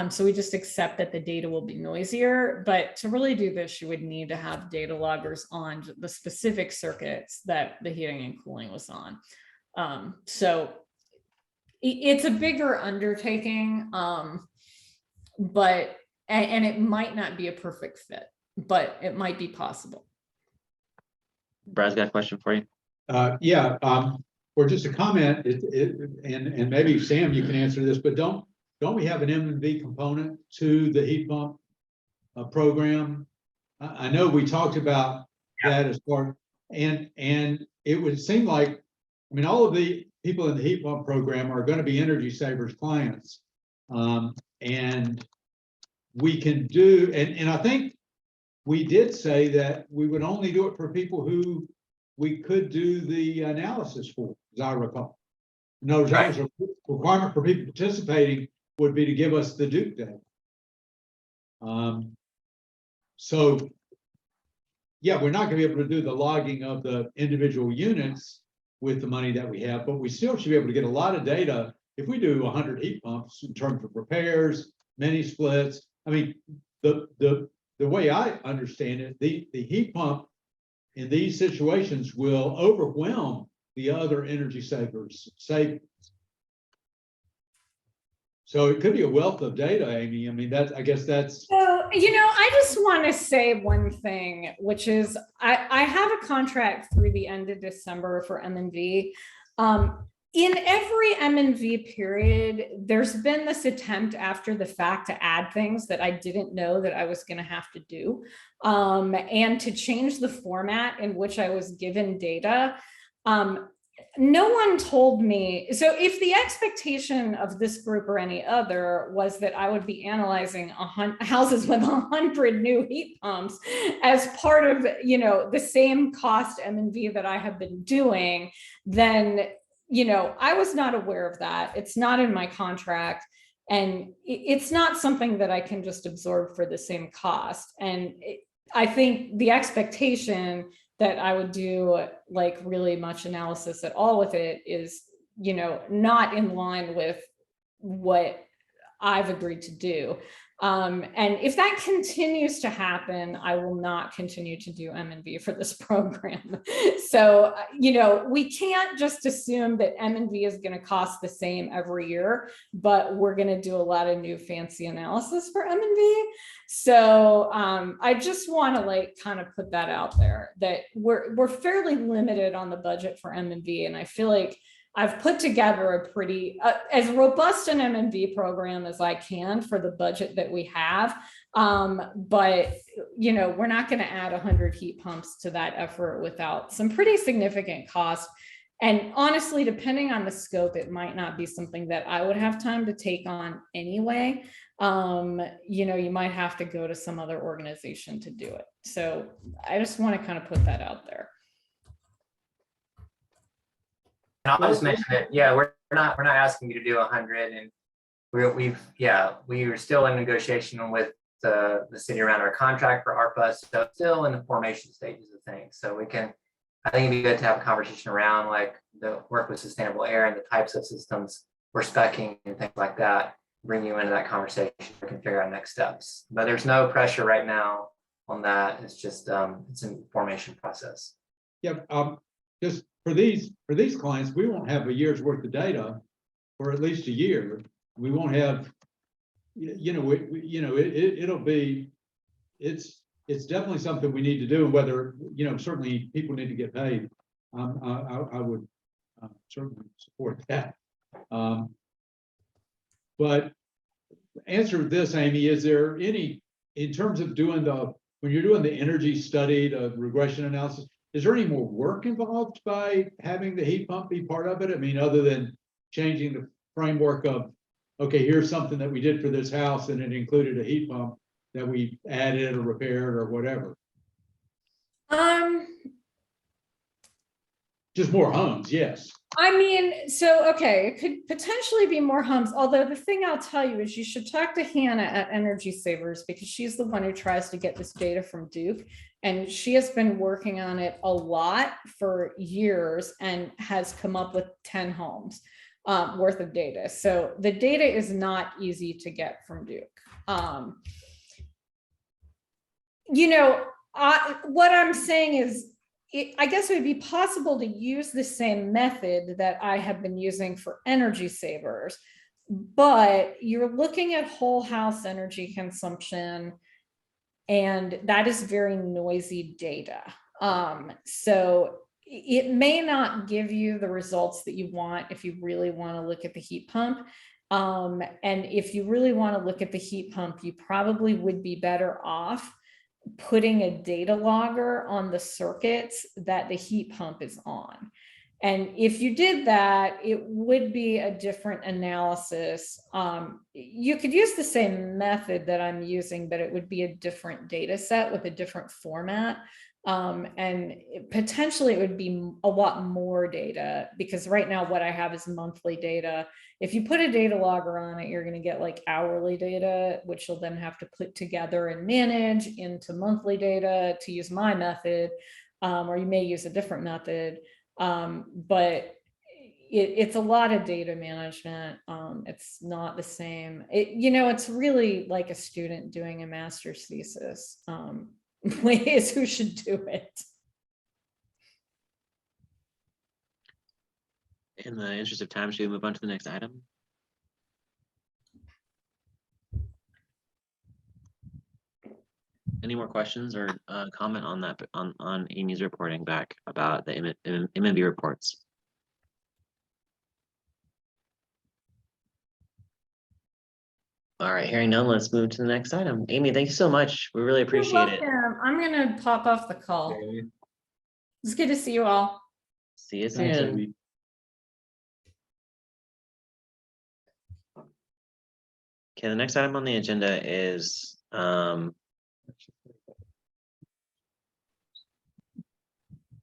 So we just accept that the data will be noisier. But to really do this, you would need to have data loggers on the specific circuits that the heating and cooling was on. So it's a bigger undertaking, but it might not be a perfect fit, but it might be possible. Brad's got a question for you. Yeah, or just a comment, and maybe Sam, you can answer this, but don't we have an M&V component to the heat pump program? I know we talked about that as part, and it would seem like, I mean, all of the people in the heat pump program are going to be Energy Savers clients. And we can do, and I think we did say that we would only do it for people who we could do the analysis for, as I recall. No, that was a requirement for people participating would be to give us the Duke data. So, yeah, we're not going to be able to do the logging of the individual units with the money that we have, but we still should be able to get a lot of data if we do 100 heat pumps in terms of repairs, mini splits. I mean, the way I understand it, the heat pump in these situations will overwhelm the other Energy Savers savings. So it could be a wealth of data, Amy. I mean, I guess that's. So, I just want to say one thing, which is I have a contract through the end of December for M&V. In every M&V period, there's been this attempt after the fact to add things that I didn't know that I was going to have to do, and to change the format in which I was given data. No one told me. So if the expectation of this group or any other was that I would be analyzing houses with 100 new heat pumps as part of, the same cost M&V that I have been doing, then, I was not aware of that. It's not in my contract. And it's not something that I can just absorb for the same cost. And I think the expectation that I would do like really much analysis at all with it is, not in line with what I've agreed to do. And if that continues to happen, I will not continue to do M&V for this program. So, we can't just assume that M&V is going to cost the same every year, but we're going to do a lot of new fancy analysis for M&V. So I just want to kind of put that out there that we're fairly limited on the budget for M&V. And I feel like I've put together a pretty, as robust an M&V program as I can for the budget that we have. But, we're not going to add 100 heat pumps to that effort without some pretty significant cost. And honestly, depending on the scope, it might not be something that I would have time to take on anyway. You might have to go to some other organization to do it. So I just want to kind of put that out there. And I'll just mention that, we're not asking you to do 100, and we are still in negotiation with the city around our contract for ARPA, so still in the formation stages of things. So I think it'd be good to have a conversation around the work with sustainable air and the types of systems we're speccing and things like that. Bring you into that conversation. We can figure out next steps. But there's no pressure right now on that. It's just it's a formation process. Yeah. Just for these clients, we won't have a year's worth of data for at least a year. We won't have, it'll be, it's definitely something we need to do. And whether, certainly people need to get paid. I would certainly support that. But answer this, Amy, is there any, in terms of when you're doing the energy study, the regression analysis, is there any more work involved by having the heat pump be part of it? I mean, other than changing the framework of, okay, here's something that we did for this house and it included a heat pump that we added or repaired or whatever. Just more homes, yes. I mean, so, okay, it could potentially be more homes. Although the thing I'll tell you is you should talk to Hannah at Energy Savers, because she's the one who tries to get this data from Duke. And she has been working on it a lot for years and has come up with 10 homes worth of data. So the data is not easy to get from Duke. What I'm saying is, I guess it would be possible to use the same method that I have been using for Energy Savers, but you're looking at whole house energy consumption, and that is very noisy data. So it may not give you the results that you want if you really want to look at the heat pump. And if you really want to look at the heat pump, you probably would be better off putting a data logger on the circuits that the heat pump is on. And if you did that, it would be a different analysis. You could use the same method that I'm using, but it would be a different data set with a different format. And potentially it would be a lot more data, because right now what I have is monthly data. If you put a data logger on it, you're going to get like hourly data, which you'll then have to put together and manage into monthly data to use my method, or you may use a different method. But it's a lot of data management. It's not the same. It's really like a student doing a master's thesis. Ways who should do it. In the interest of time, should we move on to the next item? Any more questions or comment on that, on Amy's reporting back about the MMB reports? All right, hearing none, let's move to the next item. Amy, thank you so much. We really appreciate it. I'm gonna pop off the call. It's good to see you all. See you Thanks, soon. Amy. Okay, the next item on the agenda is an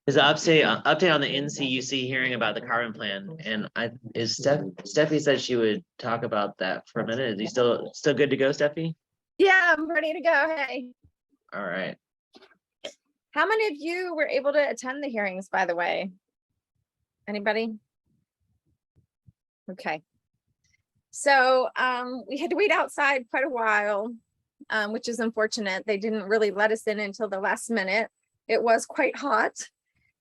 update on the NCUC hearing about the carbon plan. And Steffi said she would talk about that for a minute. Is he still good to go, Steffi? Yeah, I'm ready to go. Hey, All right. how many of you were able to attend the hearings, by the way? Anybody? Okay. So we had to wait outside quite a while, which is unfortunate. They didn't really let us in until the last minute. It was quite hot.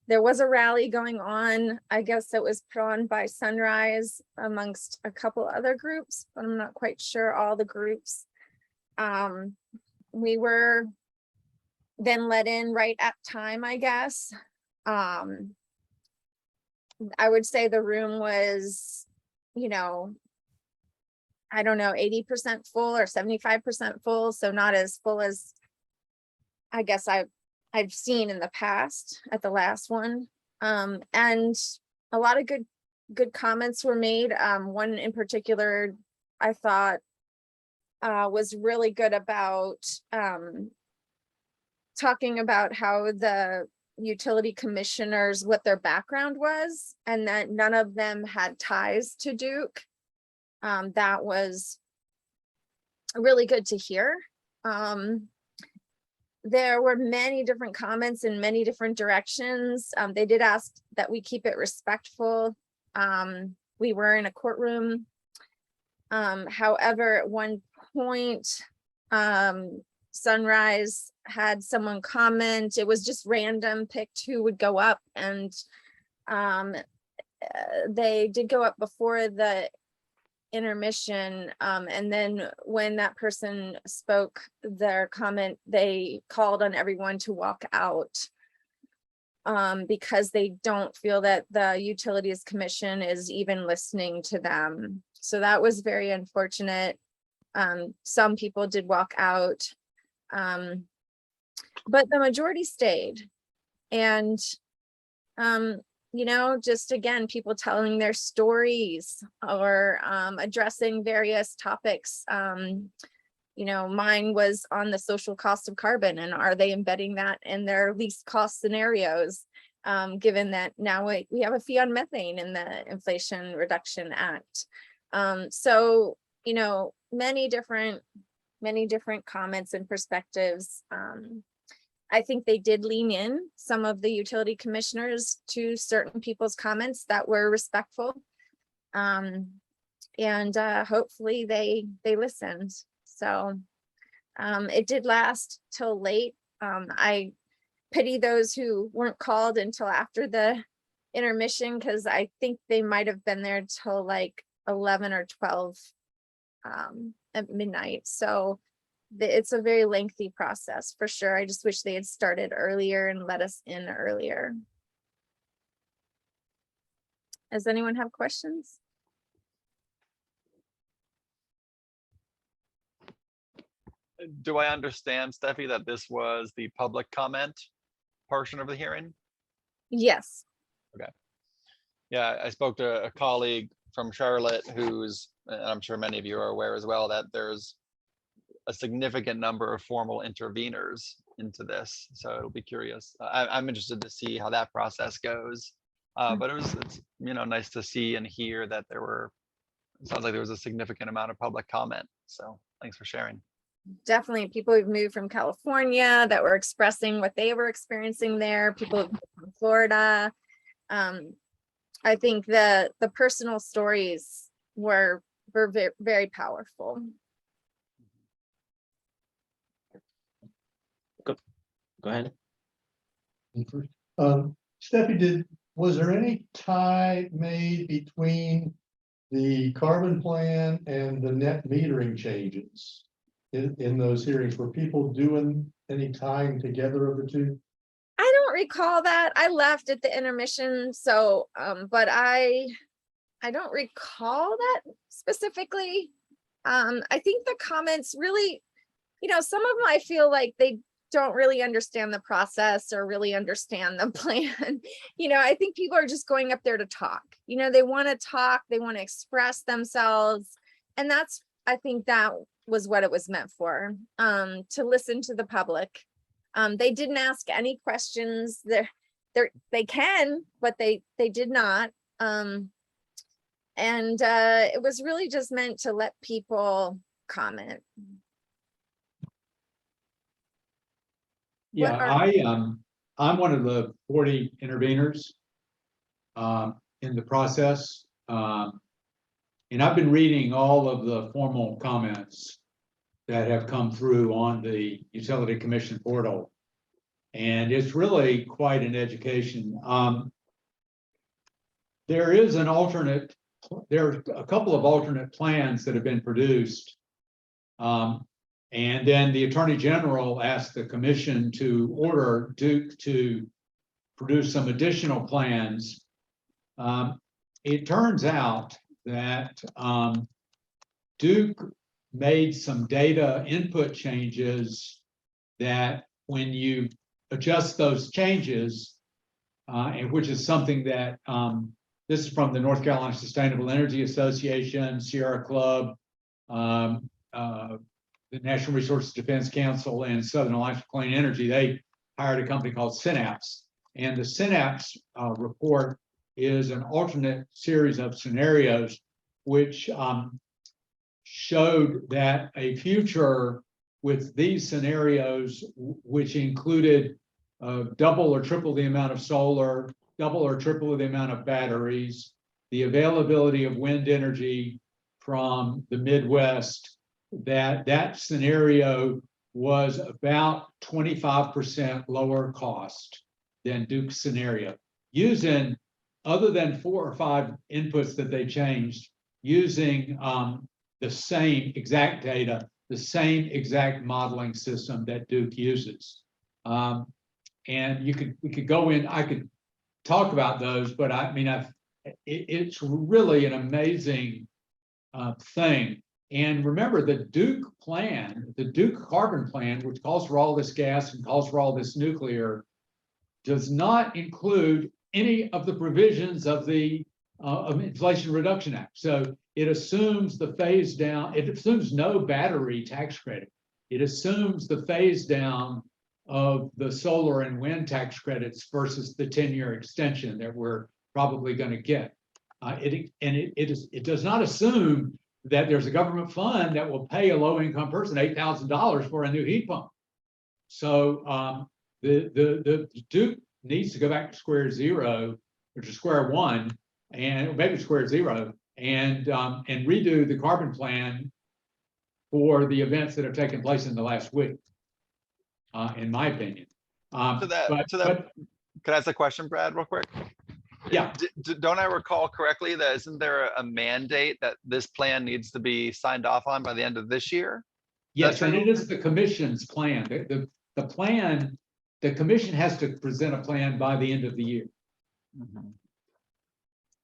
There was a rally going on. I guess it was put on by Sunrise amongst a couple other groups, but I'm not quite sure all the groups. We were then let in right at time, I guess. I would say the room was, I don't know, 80% full or 75% full. So not as full as I guess I've seen in the past at the last one. And a lot of good comments were made. One in particular, I thought was really good about talking about how the utility commissioners, what their background was, and that none of them had ties to Duke. That was really good to hear. There were many different comments in many different directions. They did ask that we keep it respectful. We were in a courtroom. However, at one point, Sunrise had someone comment. It was just random, picked who would go up, and they did go up before the intermission, and then when that person spoke their comment, they called on everyone to walk out because they don't feel that the Utilities Commission is even listening to them. So that was very unfortunate. Some people did walk out, but the majority stayed. And just again, people telling their stories or addressing various topics. Mine was on the social cost of carbon, and are they embedding that in their least cost scenarios, given that now we have a fee on methane in the Inflation Reduction Act. So, many different comments and perspectives. I think they did lean in, some of the utility commissioners, to certain people's comments that were respectful. And hopefully they listened. So it did last till late. I pity those who weren't called until after the intermission, because I think they might have been there till like 11 or 12 at midnight. So it's a very lengthy process for sure. I just wish they had started earlier and let us in earlier. Does anyone have questions? Do I understand, Steffi, that this was the public comment portion of the hearing? Yes. Yeah, I spoke to a colleague from Charlotte who's, and I'm sure many of you are aware as well, that there's a significant number of formal interveners into this. So it'll be curious. I'm interested to see how that process goes. But it's nice to see and hear that it sounds like there was a significant amount of public comment. So thanks for sharing. Definitely people who've moved from California that were expressing what they were experiencing there, people who've moved from Florida. I think the personal stories were very, very powerful. Go ahead. Steffi, was there any tie made between the carbon plan and the net metering changes in those hearings? Were people doing any tying together of the two? I don't recall that. I left at the intermission, so but I don't recall that specifically. I think the comments really, some of them I feel like they don't really understand the process or really understand the plan. I think people are just going up there to talk. They want to talk, they want to express themselves. And I think that was what it was meant for, to listen to the public. They didn't ask any questions. They can, but they did not. And it was really just meant to let people comment. Yeah, I'm one of the 40 interveners in the process. And I've been reading all of the formal comments that have come through on the Utility Commission portal. And it's really quite an education. There are a couple of alternate plans that have been produced. And then the Attorney General asked the commission to order Duke to produce some additional plans. It turns out that Duke made some data input changes that when you adjust those changes, and which is something that this is from the North Carolina Sustainable Energy Association, Sierra Club, the National Resources Defense Council, and Southern Alliance for Clean Energy. They hired a company called Synapse, and the Synapse report is an alternate series of scenarios which showed that a future with these scenarios, which included double or triple the amount of solar, double or triple the amount of batteries, the availability of wind energy from the Midwest, that scenario was about 25% lower cost than Duke's scenario, using, other than 4 or 5 inputs that they changed, using the same exact data, the same exact modeling system that Duke uses. And we could go in, I could talk about those, but I mean, it's really an amazing thing. And remember, the Duke plan, the Duke carbon plan, which calls for all this gas and calls for all this nuclear, does not include any of the provisions of the Inflation Reduction Act. So it assumes the phase down, it assumes no battery tax credit. It assumes the phase down of the solar and wind tax credits versus the 10-year extension that we're probably going to get. It does not assume that there's a government fund that will pay a low-income person $8,000 for a new heat pump. So the Duke needs to go back to square zero, or to square one, and maybe square zero, and redo the carbon plan for the events that have taken place in the last week, in my opinion. Could I ask a question, Brad, real quick? Yeah. Don't I recall correctly that isn't there a mandate that this plan needs to be signed off on by the end of this year? Yes, and true. it is the commission's plan. The plan, the commission has to present a plan by the end of the year.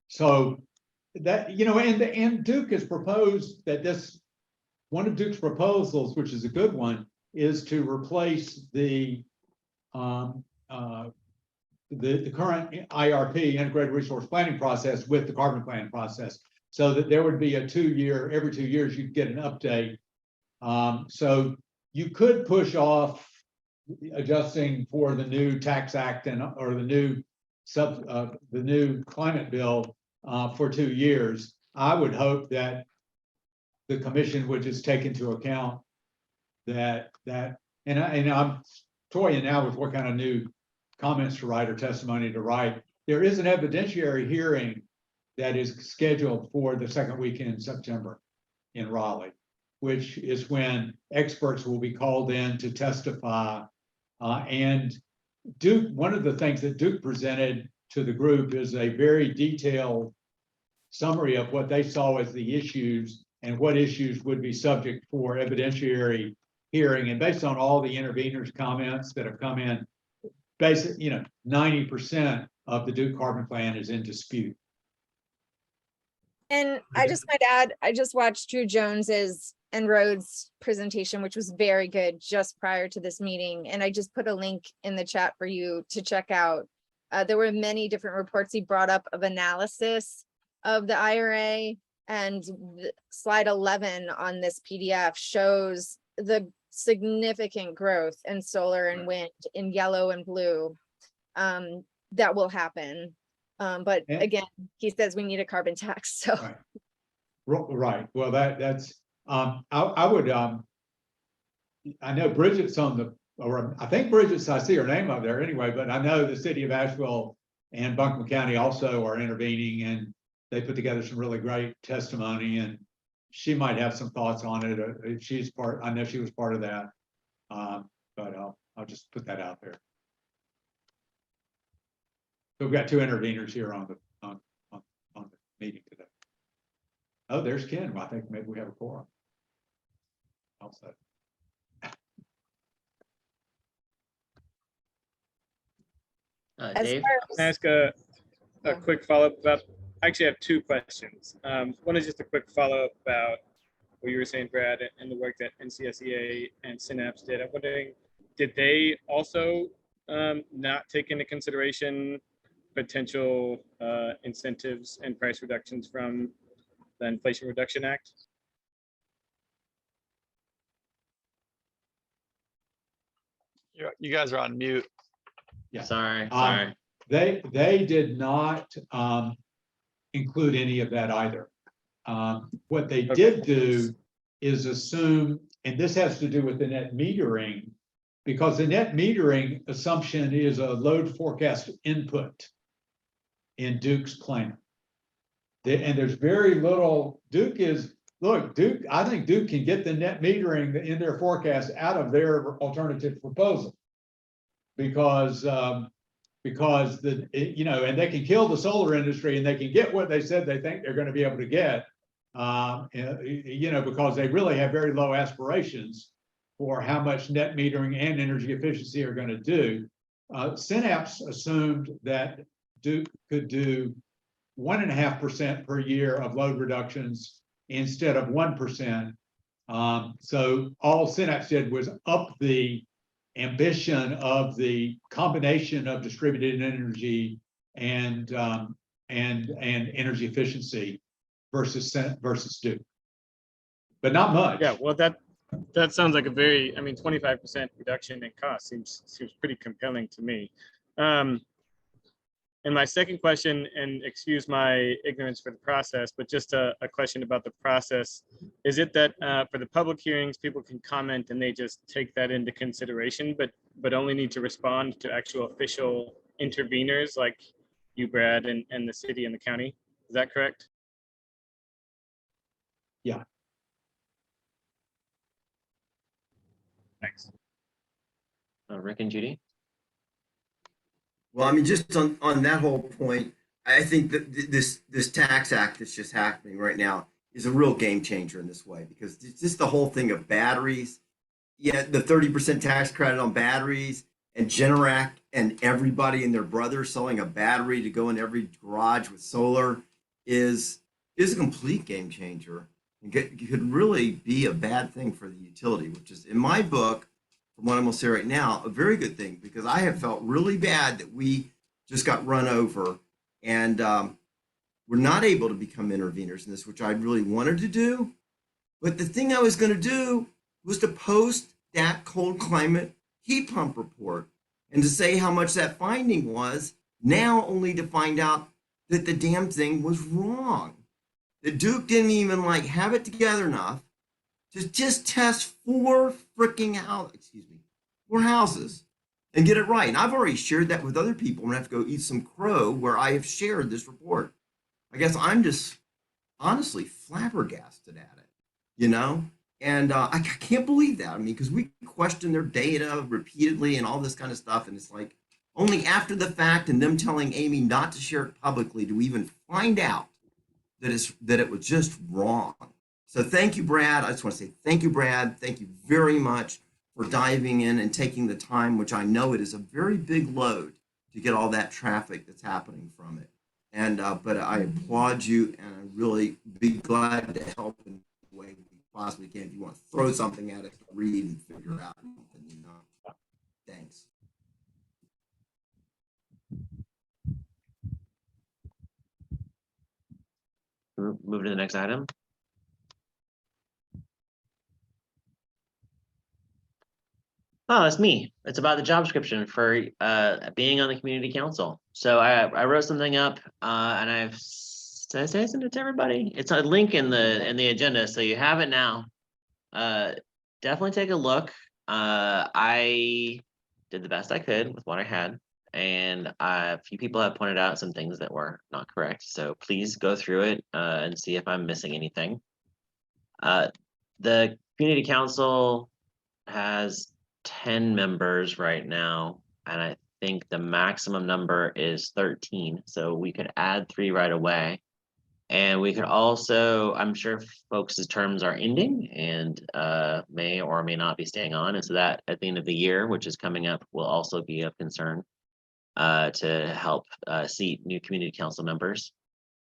So that, you know, and Duke has proposed that one of Duke's proposals, which is a good one, is to replace the current IRP, integrated resource planning process, with the carbon plan process, so that there would be a every 2 years you'd get an update. So you could push off adjusting for the new tax act or the new climate bill for 2 years. I would hope that the commission would just take into account that and I'm toying now with what kind of new comments to write or testimony to write. There is an evidentiary hearing that is scheduled for the second weekend in September in Raleigh, which is when experts will be called in to testify. And Duke, one of the things that Duke presented to the group is a very detailed summary of what they saw as the issues and what issues would be subject for evidentiary hearing. And based on all the interveners' comments that have come in, basically, 90% of the Duke carbon plan is in dispute. And I just might add, I just watched Drew Jones's and Rhodes' presentation, which was very good just prior to this meeting. And I just put a link in the chat for you to check out. There were many different reports he brought up of analysis of the IRA, and slide 11 on this PDF shows the significant growth in solar and wind in yellow and blue that will happen. But again, he says we need a carbon tax. So right. Well, that's I would I know Bridget's or I think Bridget's, I see her name up there anyway, but I know the city of Asheville and Buncombe County also are intervening, and they put together some really great testimony, and she might have some thoughts on it. She's part, I know she was part of that. But I'll just put that out there. So we've got two interveners here on the meeting today. Oh, there's Ken. Well, I think maybe we have a quorum. Also. as Dave? far Can I as- ask a quick follow-up about, I actually have two questions. One is just a quick follow-up about what you were saying, Brad, and the work that NCSEA and Synapse did. I'm wondering, did they also not take into consideration potential incentives and price reductions from the Inflation Reduction Act? You guys are on mute. Yeah. Sorry. They did not include any of that either. What they did do is assume, and this has to do with the net metering, because the net metering assumption is a load forecast input in Duke's plan. And there's very little, Duke, I think Duke can get the net metering in their forecast out of their alternative proposal. Because and they can kill the solar industry, and they can get what they said they think they're going to be able to get, because they really have very low aspirations for how much net metering and energy efficiency are going to do. Synapse assumed that Duke could do 1.5% per year of load reductions instead of 1%. So all Synapse did was up the ambition of the combination of distributed energy and energy efficiency versus Duke, but not much. Yeah, well, that sounds like a very, 25% reduction in cost seems pretty compelling to me. And my second question, and excuse my ignorance for the process, but just a question about the process. Is it that for the public hearings, people can comment and they just take that into consideration, but only need to respond to actual official interveners like you, Brad, and the city and the county? Is that correct? Yeah. Thanks. Rick and Judy? Well, just on that whole point, I think that this tax act that's just happening right now is a real game changer in this way, because it's just the whole thing of batteries. Yeah, the 30% tax credit on batteries, and Generac and everybody and their brother selling a battery to go in every garage with solar is a complete game changer, and could really be a bad thing for the utility, which is, in my book, from what I'm going to say right now, a very good thing, because I have felt really bad that we just got run over, and we're not able to become interveners in this, which I really wanted to do. But the thing I was going to do was to post that cold climate heat pump report and to say how much that finding was, now only to find out that the damn thing was wrong. That Duke didn't even like have it together enough to just test four houses and get it right. And I've already shared that with other people. I'm gonna have to go eat some crow where I have shared this report. I guess I'm just honestly flabbergasted at it, you know? And I can't believe that. I mean, because we question their data repeatedly and all this kind of stuff. And it's like only after the fact and them telling Amy not to share it publicly do we even find out that it was just wrong. So thank you, Brad. I just want to say thank you, Brad. Thank you very much for diving in and taking the time, which I know it is a very big load to get all that traffic that's happening from it. And but I applaud you, and I really be glad to help in the way we possibly can. If you want to throw something at it to read and figure out, you know. Thanks. Move to the next item. Oh, that's me. It's about the job description for being on the community council. So I wrote something up and I sent it to everybody. It's a link in the agenda, so you have it now. Definitely take a look. I did the best I could with what I had, and a few people have pointed out some things that were not correct. So please go through it and see if I'm missing anything. The community council has 10 members right now, and I think the maximum number is 13. So we could add 3 right away. And we could also, I'm sure folks' terms are ending and may or may not be staying on. And so that at the end of the year, which is coming up, will also be of concern to help seat new community council members.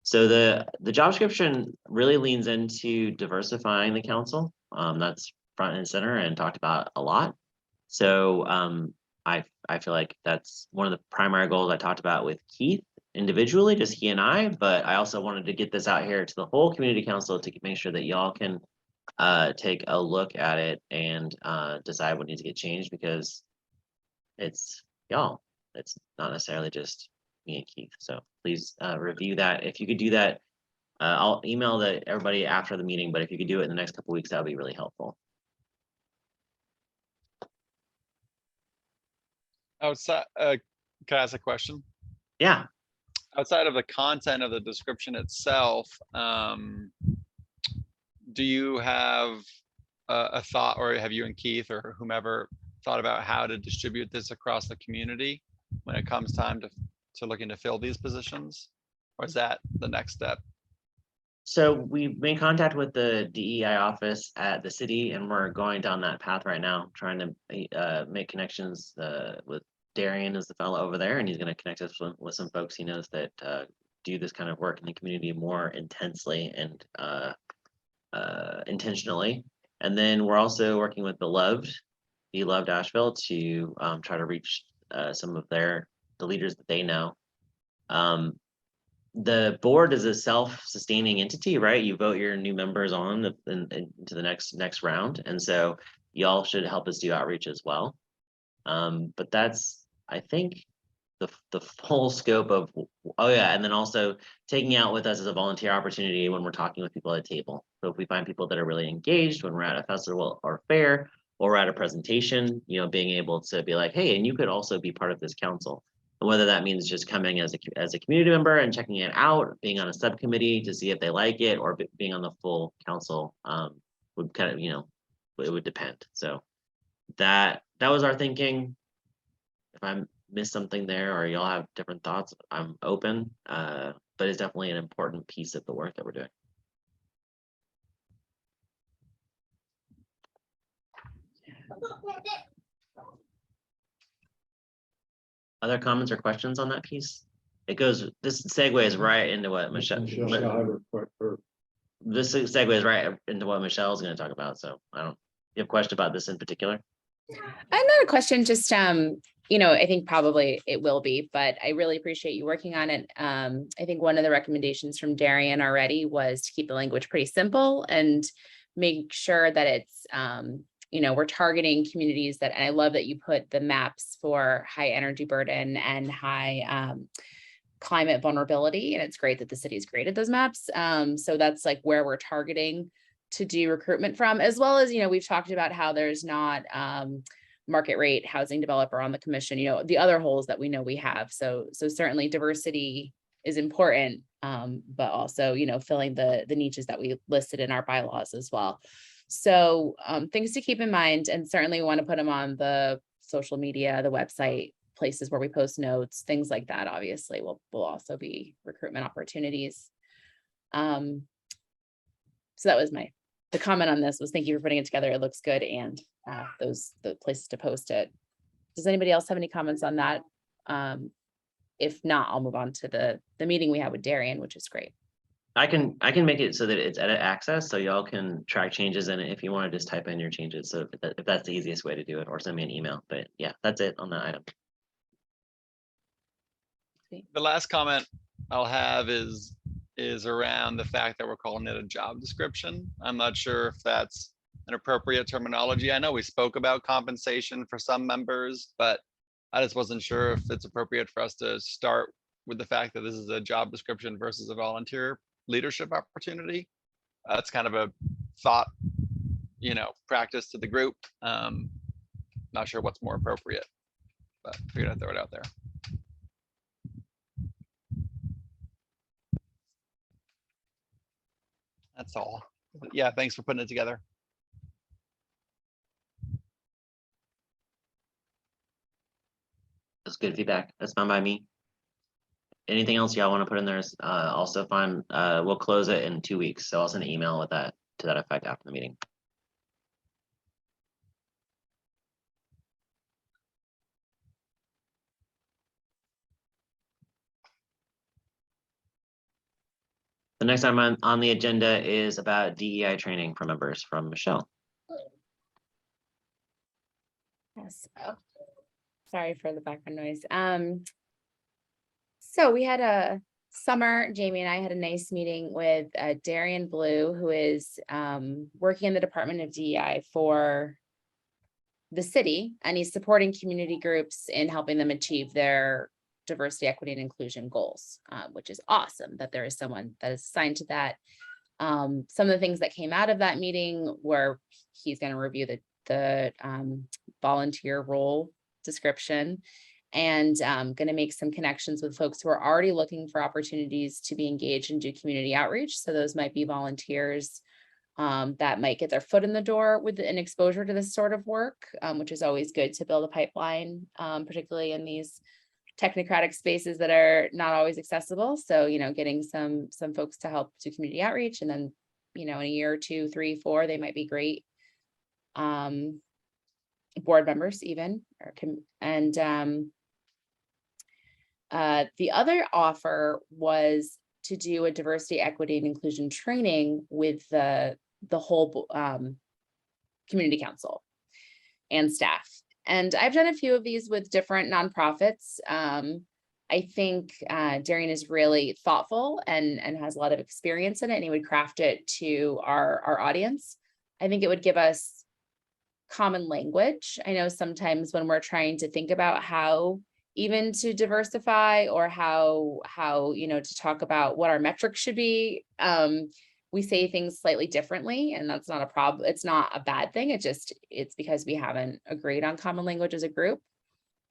So the job description really leans into diversifying the council. That's front and center and talked about a lot. So I feel like that's one of the primary goals I talked about with Keith individually, just he and I, but I also wanted to get this out here to the whole community council to make sure that y'all can take a look at it and decide what needs to get changed, because it's y'all. It's not necessarily just me and Keith. So please review that. If you could do that, I'll email everybody after the meeting, but if you could do it in the next couple of weeks, that would be really helpful. Outside, can I ask a question? Yeah. Outside of the content of the description itself, do you have a thought, or have you and Keith or whomever thought about how to distribute this across the community when it comes time to looking to fill these positions? Or is that the next step? So we've made contact with the DEI office at the city, and we're going down that path right now, trying to make connections with Darian is the fellow over there, and he's going to connect us with some folks he knows that do this kind of work in the community more intensely and intentionally. And then we're also working with Beloved Asheville to try to reach some of the leaders that they know. The board is a self-sustaining entity, right? You vote your new members on into the next round, and so y'all should help us do outreach as well. But that's, I think, the full scope of, oh yeah, and then also taking out with us as a volunteer opportunity when we're talking with people at a table. So if we find people that are really engaged when we're at a festival or fair or we're at a presentation, being able to be like, hey, and you could also be part of this council. And whether that means just coming as a community member and checking it out, being on a subcommittee to see if they like it, or being on the full council would kind of, it would depend. So that was our thinking. If I missed something there or y'all have different thoughts, I'm open, but it's definitely an important piece of the work that we're doing. Other comments or questions on that piece? This segues right into what Michelle, Michelle Schreiber for this segues right into what Michelle is going to talk about. So you have a question about this in particular? I'm not a question, just, I think probably it will be, but I really appreciate you working on it. I think one of the recommendations from Darian already was to keep the language pretty simple and make sure that it's, we're targeting communities that, and I love that you put the maps for high energy burden and high climate vulnerability. And it's great that the city's created those maps. So that's like where we're targeting to do recruitment from, as well as, we've talked about how there's not market rate housing developer on the commission, the other holes that we know we have. So certainly diversity is important, but also, filling the niches that we listed in our bylaws as well. So things to keep in mind, and certainly we want to put them on the social media, the website, places where we post notes, things like that, obviously will also be recruitment opportunities. So that was the comment on this was, thank you for putting it together. It looks good. And the places to post it. Does anybody else have any comments on that? If not, I'll move on to the meeting we had with Darian, which is great. I can make it so that it's edit access, so y'all can track changes in it if you want to just type in your changes. So if that's the easiest way to do it, or send me an email. But yeah, that's it on that item. The last comment I'll have is around the fact that we're calling it a job description. I'm not sure if that's an appropriate terminology. I know we spoke about compensation for some members, but I just wasn't sure if it's appropriate for us to start with the fact that this is a job description versus a volunteer leadership opportunity. That's kind of a thought, practice to the group. Not sure what's more appropriate, but figured I'd throw it out there. That's all. Yeah, thanks for putting it together. That's good feedback. That's fine by me. Anything else y'all want to put in there is also fine. We'll close it in 2 weeks, so I'll send an email with that to that effect after the meeting. The next item on the agenda is about DEI training for members from Michelle. Yes. Oh, sorry for the background noise. So we had a summer, Jamie and I had a nice meeting with Darian Blue, who is working in the Department of DEI for the city, and he's supporting community groups in helping them achieve their diversity, equity, and inclusion goals, which is awesome that there is someone that is assigned to that. Some of the things that came out of that meeting were he's going to review the volunteer role description, and going to make some connections with folks who are already looking for opportunities to be engaged and do community outreach. So those might be volunteers that might get their foot in the door with an exposure to this sort of work, which is always good to build a pipeline, particularly in these technocratic spaces that are not always accessible. So, getting some folks to help do community outreach, and then, in a year or 2, 3, 4, they might be great board members even. The other offer was to do a diversity, equity, and inclusion training with the whole community council and staff. And I've done a few of these with different nonprofits. I think Darian is really thoughtful and has a lot of experience in it, and he would craft it to our audience. I think it would give us common language. I know sometimes when we're trying to think about how even to diversify, or how to talk about what our metrics should be, we say things slightly differently, and that's not a problem. It's not a bad thing. It's because we haven't agreed on common language as a group.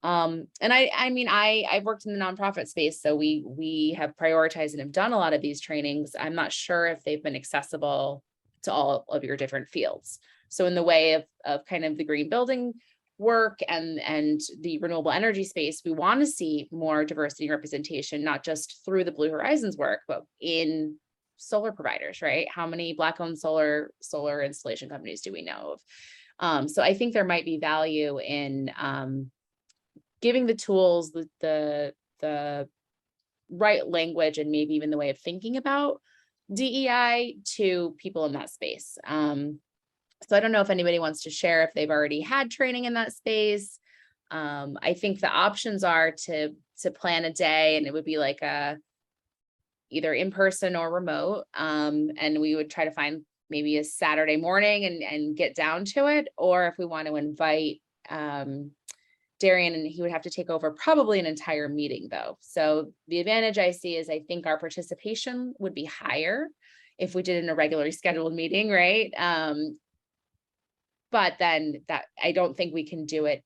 And I've worked in the nonprofit space, so we have prioritized and have done a lot of these trainings. I'm not sure if they've been accessible to all of your different fields. So in the way of kind of the green building work and the renewable energy space, we want to see more diversity and representation, not just through the Blue Horizons work, but in solar providers, right? How many Black-owned solar installation companies do we know of? So I think there might be value in giving the tools, the right language, and maybe even the way of thinking about DEI to people in that space. So I don't know if anybody wants to share if they've already had training in that space. I think the options are to plan a day, and it would be like either in person or remote. And we would try to find maybe a Saturday morning and get down to it. Or if we want to invite Darian, and he would have to take over probably an entire meeting though. So the advantage I see is I think our participation would be higher if we did in a regularly scheduled meeting, right? But then that I don't think we can do it.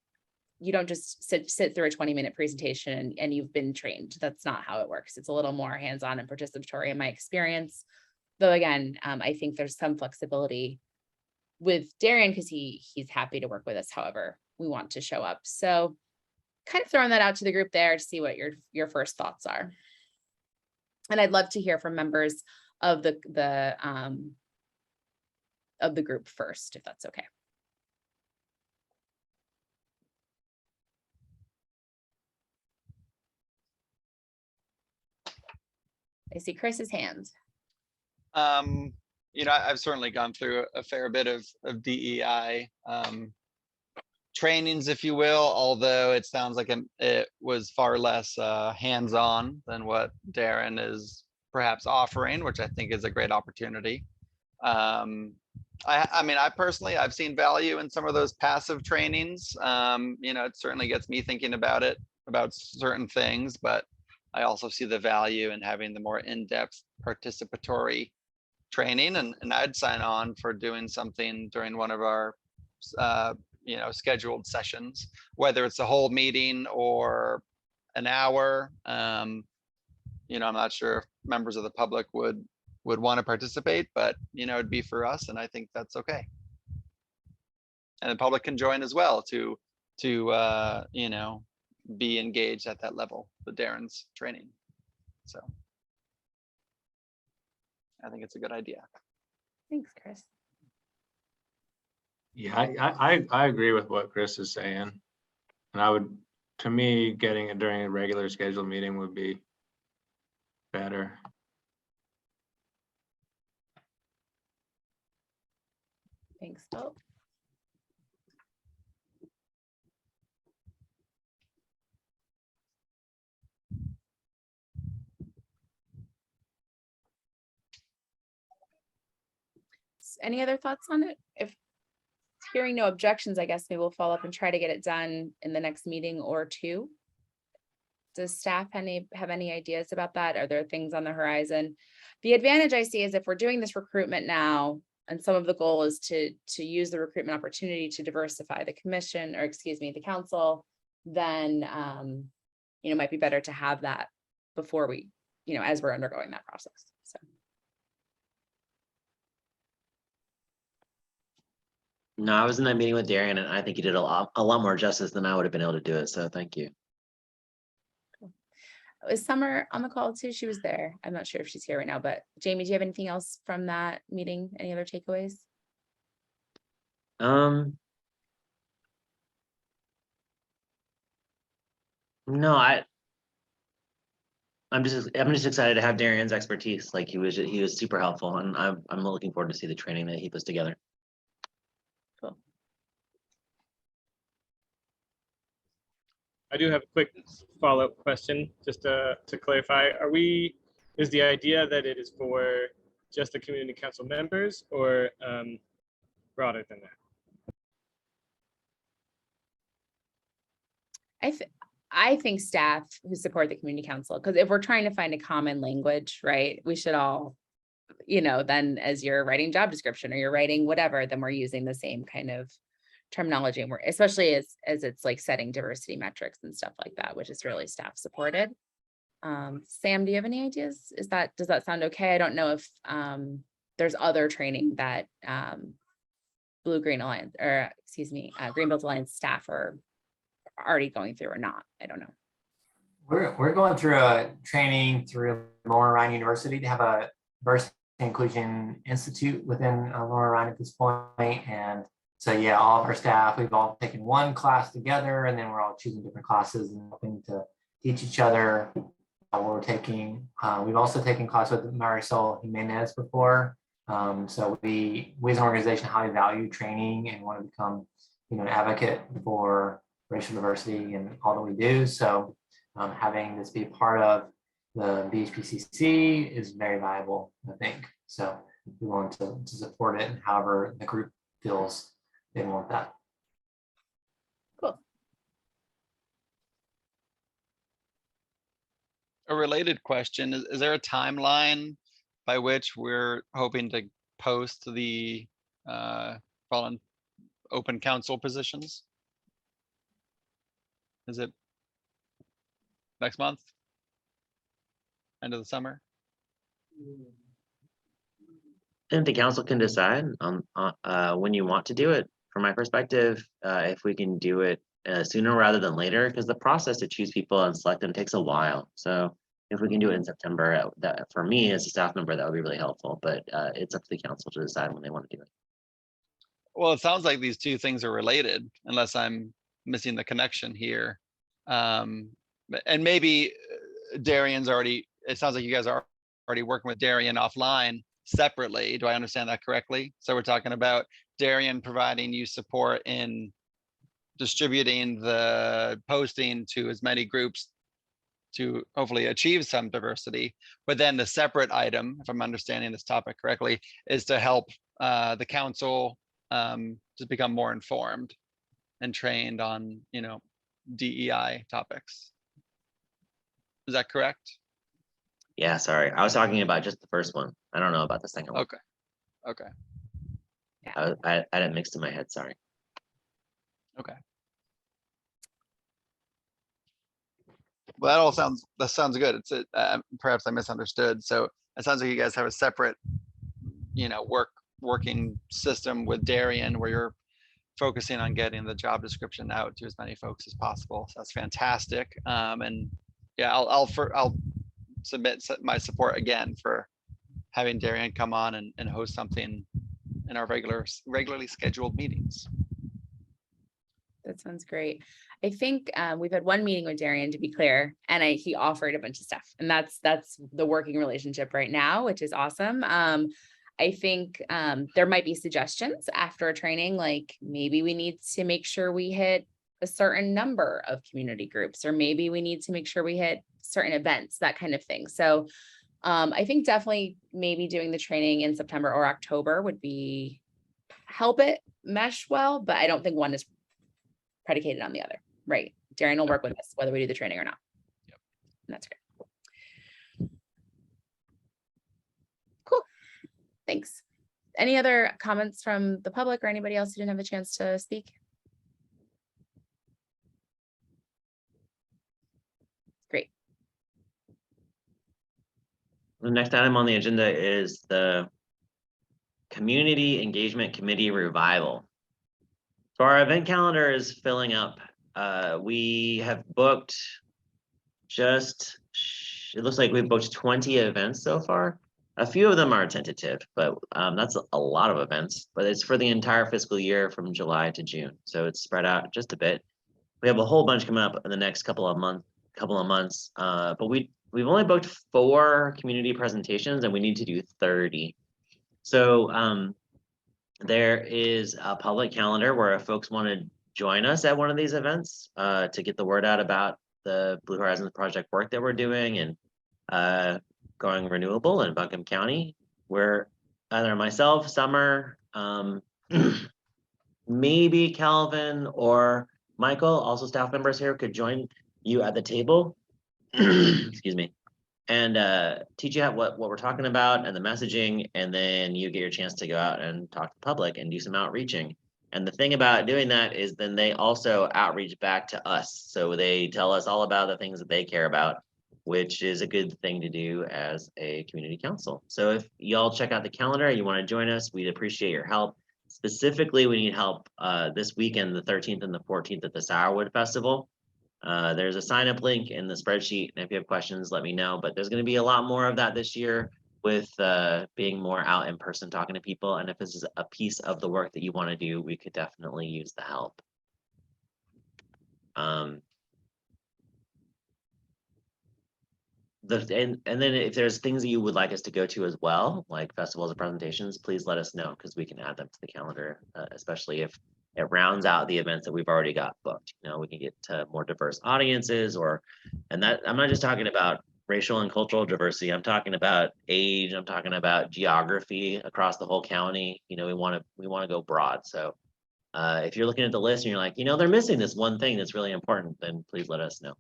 You don't just sit through a 20-minute presentation and you've been trained. That's not how it works. It's a little more hands-on and participatory in my experience. Though again, I think there's some flexibility with Darian because he's happy to work with us however we want to show up. So kind of throwing that out to the group there to see what your first thoughts are. And I'd love to hear from members of the group first, if that's okay. I see Chris's hand. You know, I've certainly gone through a fair bit of DEI trainings, if you will, although it sounds like it was far less hands-on than what Darren is perhaps offering, which I think is a great opportunity. I mean, I personally, I've seen value in some of those passive trainings. You know, it certainly gets me thinking about certain things, but I also see the value in having the more in-depth participatory training, and I'd sign on for doing something during one of our you know, scheduled sessions, whether it's a whole meeting or an hour. You know, I'm not sure if members of the public would want to participate, but you know, it'd be for us, and I think that's okay. And the public can join as well to you know, be engaged at that level with Darren's training. So I think it's a good idea. Thanks, Chris. Yeah, I agree with what Chris is saying. And to me, getting it during a regular scheduled meeting would be better. Thanks, Phil. Any other thoughts on it? If hearing no objections, I guess maybe we'll follow up and try to get it done in the next meeting or two. Does staff have any ideas about that? Are there things on the horizon? The advantage I see is if we're doing this recruitment now, and some of the goal is to use the recruitment opportunity to diversify the commission, or excuse me, the council, then you know, it might be better to have that before we, you know, as we're undergoing that process. So. No, I was in that meeting with Darian, and I think he did a lot more justice than I would have been able to do it. So thank you. Cool. Was Summer on the call too? She was there. I'm not sure if she's here right now, but Jamie, do you have anything else from that meeting? Any other takeaways? No, I'm just excited to have Darian's expertise. Like he was super helpful, and I'm looking forward to see the training that he puts together. Cool. I do have a quick follow-up question, just to clarify. Is the idea that it is for just the community council members, or broader than that? I think staff who support the community council, because if we're trying to find a common language, right, we should all, you know, then as you're writing job description or you're writing whatever, then we're using the same kind of terminology, and we're especially as it's like setting diversity metrics and stuff like that, which is really staff supported. Sam, do you have any ideas? Does that sound okay? I don't know if there's other training that Blue-Green Alliance, or excuse me, Greenbelt Alliance staff are already going through or not. I don't know. We're going through a training through Lawrence Ryan University to have a diversity inclusion institute within Lawrence Ryan at this point, and So yeah, all of our staff, we've all taken one class together, and then we're all choosing different classes and helping to teach each other. We've also taken class with Marisol Jimenez before. So we as an organization highly value training and want to become, an advocate for racial diversity and all that we do. So having this be a part of the BHPCC is very valuable, I think. So we want to support it, however the group feels they want that. Cool. A related question, is there a timeline by which we're hoping to post the fallen open council positions? Is it next month? End of the summer? And the council can decide on when you want to do it. From my perspective, if we can do it sooner rather than later, because the process to choose people and select them takes a while. So if we can do it in September, that for me as a staff member, that would be really helpful. But it's up to the council to decide when they want to do it. Well, it sounds like these two things are related, unless I'm missing the connection here. And maybe Darian's already, it sounds like you guys are already working with Darian offline separately. Do I understand that correctly? So we're talking about Darian providing you support in distributing the posting to as many groups to hopefully achieve some diversity. But then the separate item, if I'm understanding this topic correctly, is to help the council to become more informed and trained on, DEI topics. Is that correct? Yeah, sorry. I was talking about just the first one. I don't know about the second one. Okay. Okay. I didn't mix in my head, sorry. Okay. Well, that sounds good. It's perhaps I misunderstood. So it sounds like you guys have a separate, working system with Darian where you're focusing on getting the job description out to as many folks as possible. So that's fantastic. And yeah, I'll submit my support again for having Darian come on and host something in our regularly scheduled meetings. That sounds great. I think we've had one meeting with Darian, to be clear, and he offered a bunch of stuff, and that's the working relationship right now, which is awesome. I think there might be suggestions after a training, like maybe we need to make sure we hit a certain number of community groups, or maybe we need to make sure we hit certain events, that kind of thing. So I think definitely maybe doing the training in September or October would be help it mesh well, but I don't think one is predicated on the other, right? Darian will work with us whether we do the training or not. Yep. And that's great. Cool. Thanks. Any other comments from the public or anybody else who didn't have a chance to speak? Great. The next item on the agenda is the Community Engagement Committee Revival. So our event calendar is filling up. We have booked it looks like we've booked 20 events so far. A few of them are tentative, but that's a lot of events, but it's for the entire fiscal year from July to June. So it's spread out just a bit. We have a whole bunch coming up in the next couple of months, but we've only booked 4 community presentations and we need to do 30. So there is a public calendar where if folks want to join us at one of these events to get the word out about the Blue Horizons project work that we're doing and going renewable in Buncombe County, where either myself, Summer, maybe Calvin or Michael, also staff members here, could join you at the table. Excuse me. And teach you what we're talking about and the messaging, and then you get your chance to go out and talk to the public and do some outreaching. And the thing about doing that is then they also outreach back to us. So they tell us all about the things that they care about, which is a good thing to do as a community council. So if y'all check out the calendar, you want to join us, we'd appreciate your help. Specifically, we need help this weekend, the 13th and the 14th at the Sourwood Festival. There's a sign up link in the spreadsheet, and if you have questions, let me know. But there's going to be a lot more of that this year with being more out in person, talking to people. And if this is a piece of the work that you want to do, we could definitely use the help. And then if there's things that you would like us to go to as well, like festivals or presentations, please let us know, because we can add them to the calendar, especially if it rounds out the events that we've already got booked. You know, we can get to more diverse audiences, and that I'm not just talking about racial and cultural diversity. I'm talking about age. I'm talking about geography across the whole county. You know, we want to go broad. So if you're looking at the list and you're like, you know, they're missing this one thing that's really important, then please let us know.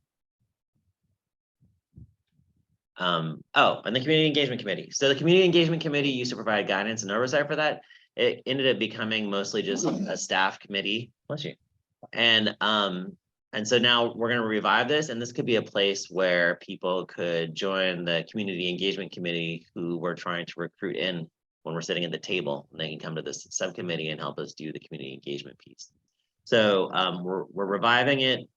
Oh, and the Community Engagement Committee. So the Community Engagement Committee used to provide guidance and oversight for that. It ended up becoming mostly just a staff committee. Bless you. And so now we're going to revive this, and this could be a place where people could join the Community Engagement Committee who we're trying to recruit in when we're sitting at the table, and they can come to this subcommittee and help us do the community engagement piece. So we're reviving it.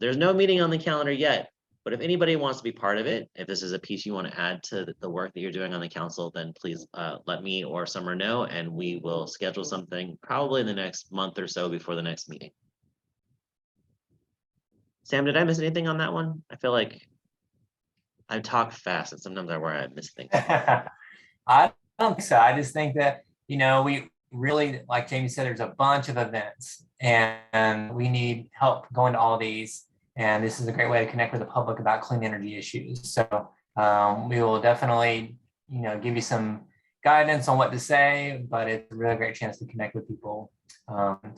There's no meeting on the calendar yet. But if anybody wants to be part of it, if this is a piece you want to add to the work that you're doing on the council, then please let me or Summer know, and we will schedule something probably in the next month or so before the next meeting. Sam, did I miss anything on that one? I feel like I talk fast, and sometimes I miss things. I don't think so. I just think that, you know, we really, like Jamie said, there's a bunch of events, and we need help going to all these. And this is a great way to connect with the public about clean energy issues. So we will definitely, you know, give you some guidance on what to say, but it's a really great chance to connect with people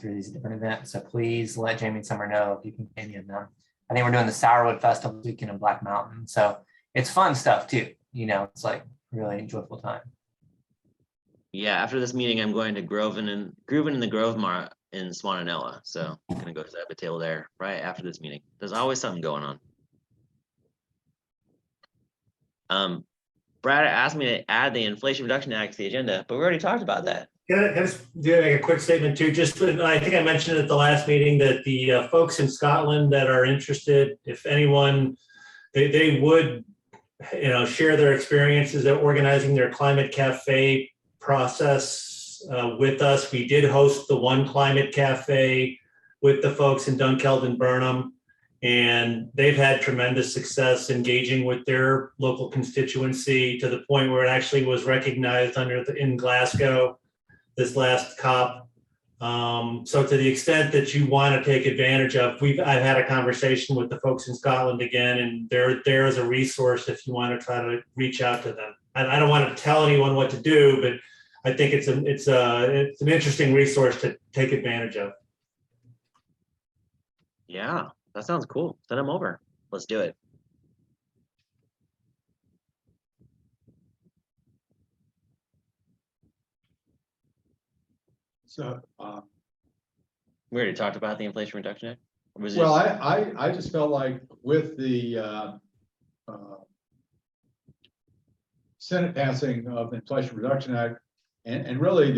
through these different events. So please let Jamie and Summer know if you can any of them. I think we're doing the Sourwood Festival weekend in Black Mountain. So it's fun stuff too. You know, it's like really joyful time. Yeah, after this meeting, I'm going to Groven in the Grove Mart in Swananoa. So I'm gonna go set up a table there right after this meeting. There's always something going on. Brad asked me to add the Inflation Reduction Act to the agenda, but we already talked about that. Can I just do a quick statement too? Just, I think I mentioned at the last meeting that the folks in Scotland that are interested, if anyone, they would, you know, share their experiences at organizing their climate cafe process with us. We did host the one climate cafe with the folks in Dunkeld and Burnham, and they've had tremendous success engaging with their local constituency to the point where it actually was recognized in Glasgow this last COP. So to the extent that you want to take advantage of, I've had a conversation with the folks in Scotland again, and there is a resource if you want to try to reach out to them. I don't want to tell anyone what to do, but I think it's an interesting resource to take advantage of. Yeah, that sounds cool. Send them over. Let's do it. So we already talked about the Inflation Reduction Act. Well, I just felt like with the Senate passing of the Inflation Reduction Act, and really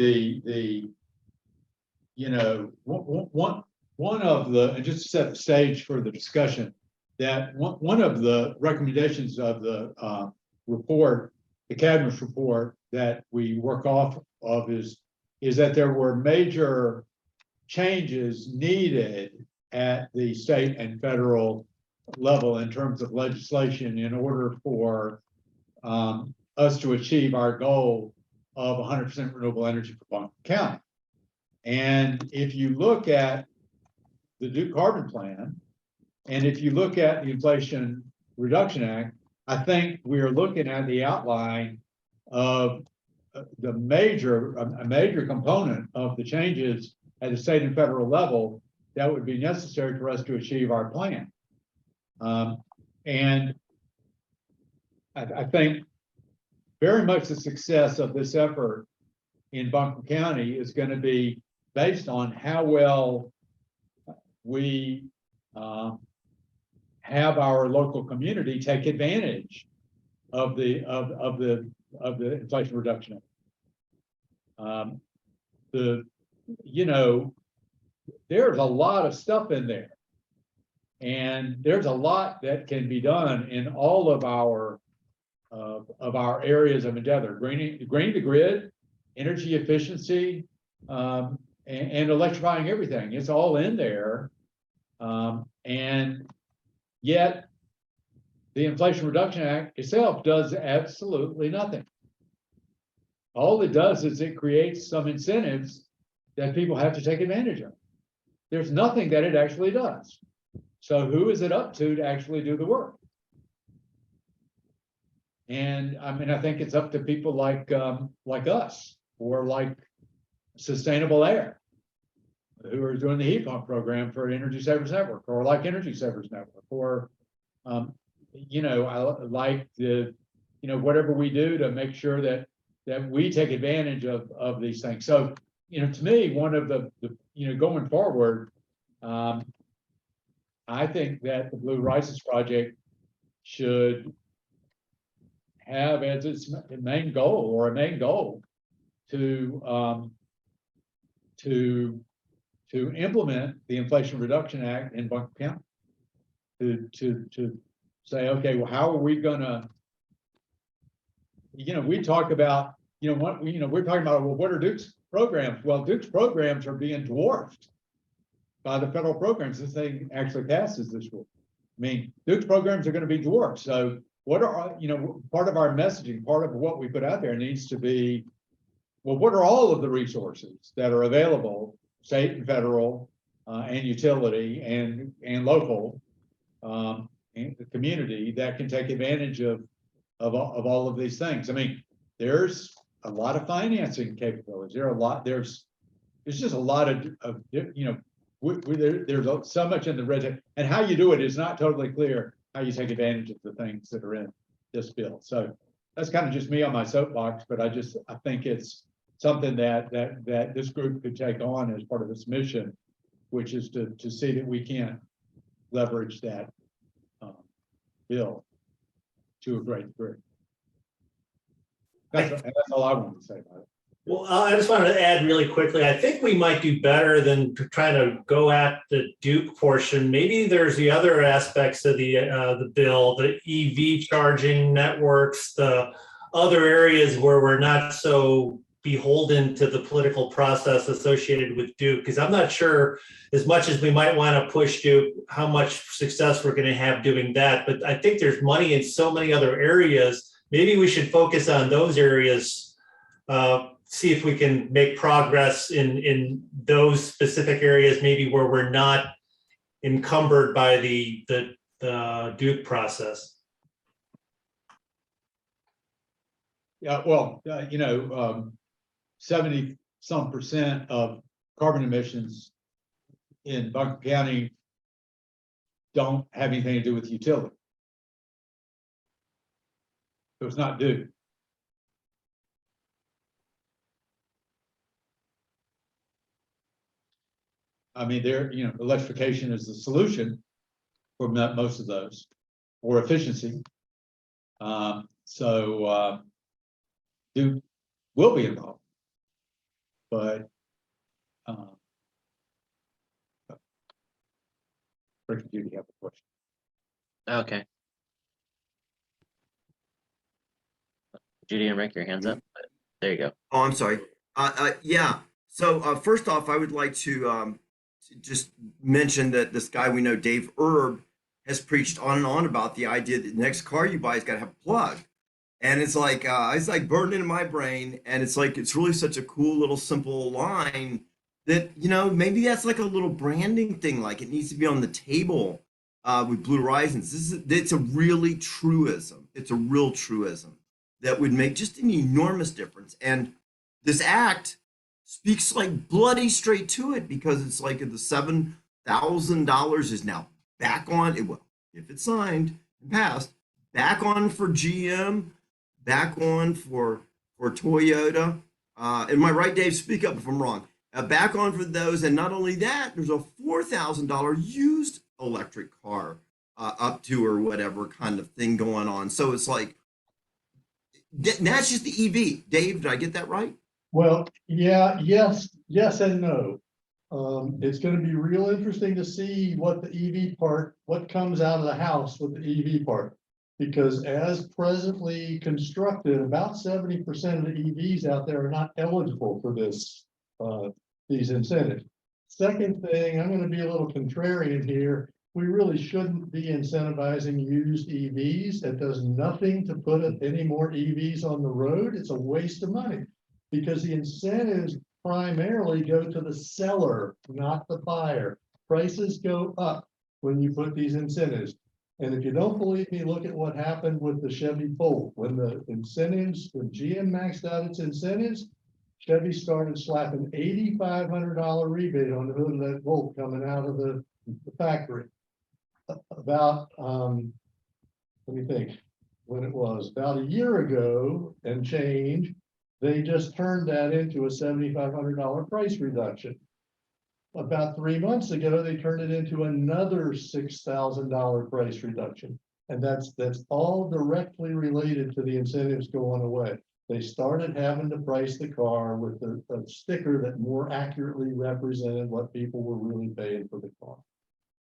the you know, one of the, and just to set the stage for the discussion, that one of the recommendations of the report, the cabinet's report that we work off of is that there were major changes needed at the state and federal level in terms of legislation in order for us to achieve our goal of 100% renewable energy for Buncombe County. And if you look at the Duke Carbon Plan, and if you look at the Inflation Reduction Act, I think we are looking at the outline of a major component of the changes at the state and federal level that would be necessary for us to achieve our plan. And I think very much the success of this effort in Buncombe County is going to be based on how well we have our local community take advantage of the Inflation Reduction Act. You know, there's a lot of stuff in there, and there's a lot that can be done in all of our of our areas of endeavor, greening the grid, energy efficiency, and electrifying everything. It's all in there. And yet the Inflation Reduction Act itself does absolutely nothing. All it does is it creates some incentives that people have to take advantage of. There's nothing that it actually does. So who is it up to actually do the work? And I mean, I think it's up to people like us, or like Sustainable Air, who are doing the heat pump program for Energy Savers Network, or like Energy Savers Network, or you know, I like the, you know, whatever we do to make sure that we take advantage of these things. So, you know, to me, one of the you know, going forward, I think that the Blue Rices Project should have as its main goal, or a main goal, to implement the Inflation Reduction Act in Buncombe County. To say, okay, well, how are we gonna, you know, we talk about, you know, what, you know, we're talking about, well, what are Duke's programs? Well, Duke's programs are being dwarfed by the federal programs. This thing actually passes this week. I mean, Duke's programs are going to be dwarfed. So what are, you know, part of our messaging, part of what we put out there needs to be, well, what are all of the resources that are available, state and federal, and utility and local, and the community, that can take advantage of all of these things. I mean, there's a lot of financing capabilities. There's just a lot of you know, there's so much in the red, and how you do it is not totally clear, how you take advantage of the things that are in this bill. So that's kind of just me on my soapbox, but I think it's something that this group could take on as part of its mission, which is to see that we can leverage that bill to a great degree. That's all I wanted to say about it. Well, I just wanted to add really quickly, I think we might do better than trying to go at the Duke portion. Maybe there's the other aspects of the bill, the EV charging networks, the other areas where we're not so beholden to the political process associated with Duke, because I'm not sure, as much as we might want to push Duke, how much success we're going to have doing that. But I think there's money in so many other areas. Maybe we should focus on those areas, see if we can make progress in those specific areas, maybe where we're not encumbered by the Duke process. Yeah, well, you know, 70-some% of carbon emissions in Buncombe County don't have anything to do with utility. So it's not due. I mean, you know, electrification is the solution for most of those, or efficiency. So Duke will be involved, but Rick and Judy have a question. Okay. Judy and Rick, your hands up. There you go. Oh, I'm sorry. Yeah. So first off, I would like to just mention that this guy we know, Dave Erb, has preached on and on about the idea that the next car you buy has got to have a plug. And it's like burned into my brain. And it's like, it's really such a cool little simple line that, you know, maybe that's like a little branding thing. Like it needs to be on the table with Blue Horizons. It's a really truism. It's a real truism that would make just an enormous difference. And this act speaks like bloody straight to it, because it's like the $7,000 is now back on it. Well, if it's signed and passed, back on for GM, back on for Toyota. Am I right, Dave? Speak up if I'm wrong. Back on for those. And not only that, there's a $4,000 used electric car up to, or whatever kind of thing going on. So it's like, that's just the EV. Dave, did I get that right? Well, yeah, yes and no. It's going to be real interesting to see what the EV part, what comes out of the house with the EV part. Because as presently constructed, about 70% of the EVs out there are not eligible for this, these incentives. Second thing, I'm gonna be a little contrarian here. We really shouldn't be incentivizing used EVs. That does nothing to put any more EVs on the road. It's a waste of money. Because the incentives primarily go to the seller, not the buyer. Prices go up when you put these incentives. And if you don't believe me, look at what happened with the Chevy Bolt. When the incentives, when GM maxed out its incentives, Chevy started slapping $8,500 rebate on the hood of that Bolt coming out of the factory. About, let me think, when it was about a year ago and change, they just turned that into a $7,500 price reduction. About 3 months ago, they turned it into another $6,000 price reduction. And that's all directly related to the incentives going away. They started having to price the car with a sticker that more accurately represented what people were really paying for the car.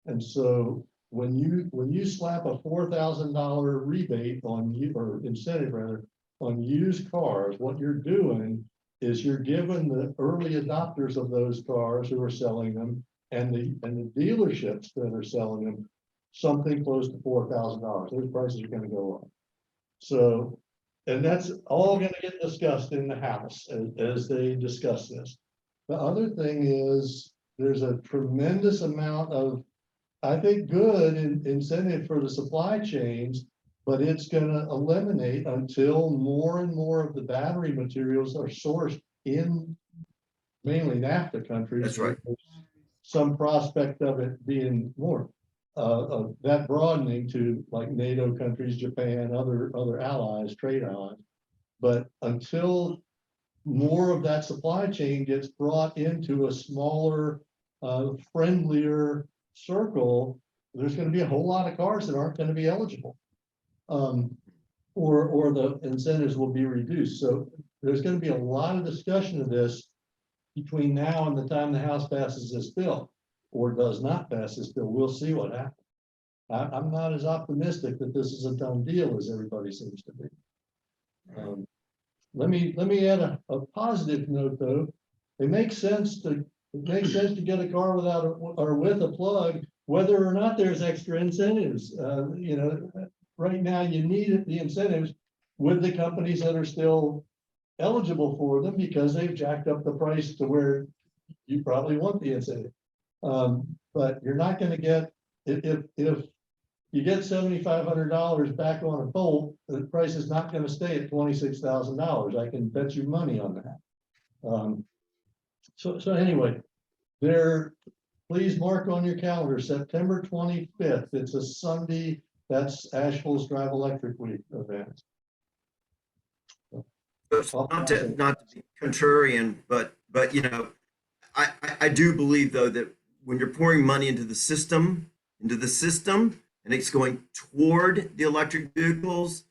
And so when you slap a $4,000 rebate on you, or incentive rather, on used cars, what you're doing is you're giving the early adopters of those cars who are selling them and the dealerships that are selling them something close to $4,000. Those prices are going to go up. So, and that's all going to get discussed in the House as they discuss this. The other thing is there's a tremendous amount of, I think, good incentive for the supply chains, but it's going to eliminate until more and more of the battery materials are sourced in mainly NAFTA countries. That's right. Some prospect of it being more of that broadening to like NATO countries, Japan, other allies, trade allies. But until more of that supply chain gets brought into a smaller, friendlier circle, there's going to be a whole lot of cars that aren't going to be eligible. Or the incentives will be reduced. So there's going to be a lot of discussion of this between now and the time the House passes this bill, or does not pass this bill. We'll see what happens. I'm not as optimistic that this is a done deal as everybody seems to be. Let me add a positive note though. It makes sense to get a car without or with a plug, whether or not there's extra incentives. You know, right now you need the incentives with the companies that are still eligible for them because they've jacked up the price to where you probably want the incentive. But you're not going to get, if you get $7,500 back on a Bolt, the price is not going to stay at $26,000. I can bet you money on that. So anyway, please mark on your calendar, September 25th. It's a Sunday. That's Asheville's Drive Electric Week event. Not to be contrarian, but you know, I do believe though that when you're pouring money into the system, and it's going toward the electric vehicles,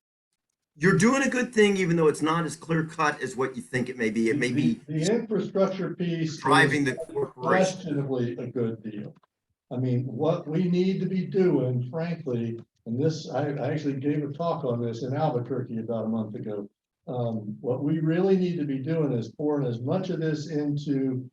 you're doing a good thing, even though it's not as clear cut as what you think it may be. It may be the infrastructure piece driving the corporation. Questionably a good deal. I mean, what we need to be doing, frankly, and this, I actually gave a talk on this in Albuquerque about a month ago. What we really need to be doing is pouring as much of this into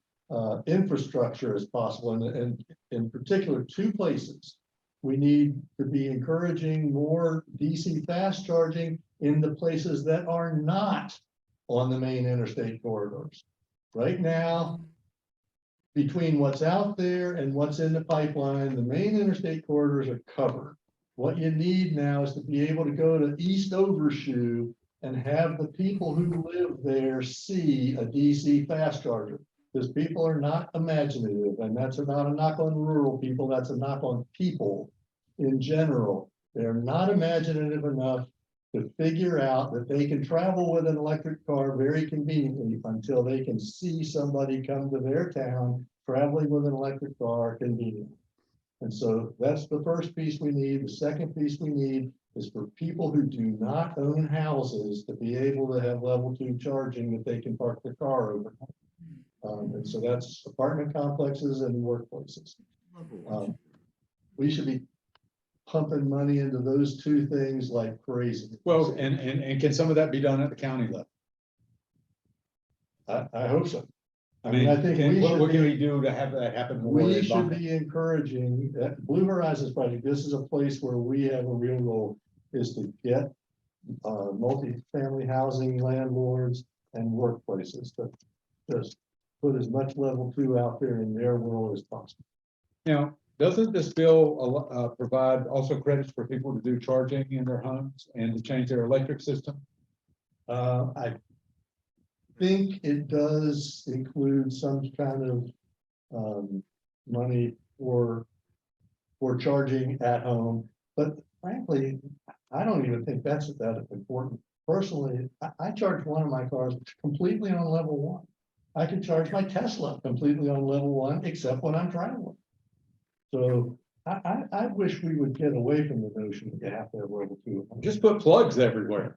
infrastructure as possible. And in particular, two places. We need to be encouraging more DC fast charging in the places that are not on the main interstate corridors. Right now, between what's out there and what's in the pipeline, the main interstate corridors are covered. What you need now is to be able to go to East Overshoe and have the people who live there see a DC fast charger. Because people are not imaginative, and that's not a knock on rural people, that's a knock on people in general. They're not imaginative enough to figure out that they can travel with an electric car very conveniently until they can see somebody come to their town traveling with an electric car conveniently. And so that's the first piece we need. The second piece we need is for people who do not own houses to be able to have level 2 charging that they can park their car overnight. And so that's apartment complexes and workplaces. We should be pumping money into those two things like crazy. Well, and can some of that be done at the county level? I hope so. I mean, I think we what should can be- we do to have that happen more? We in should Buncombe? be encouraging that Blue Horizons project. This is a place where we have a real role, is to get multifamily housing landlords and workplaces to just put as much level 2 out there in their world as possible. Now, doesn't this bill provide also credits for people to do charging in their homes and to change their electric system? I think it does include some kind of money for charging at home, but frankly, I don't even think that's that important. Personally, I charge one of my cars completely on level 1. I can charge my Tesla completely on level 1, except when I'm traveling. So I wish we would get away from the notion that you have to have level 2. Just put plugs everywhere.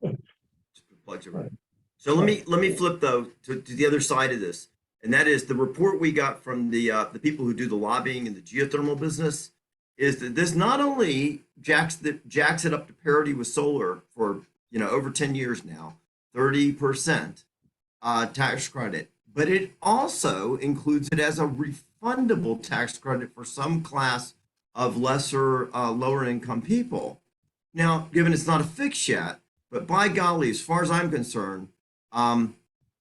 So let me flip though to the other side of this, and that is the report we got from the people who do the lobbying in the geothermal business, is that this not only jacks it up to parity with solar for over 10 years now, 30% tax credit, but it also includes it as a refundable tax credit for some class of lesser lower income people. Now, given it's not a fix yet, but by golly, as far as I'm concerned,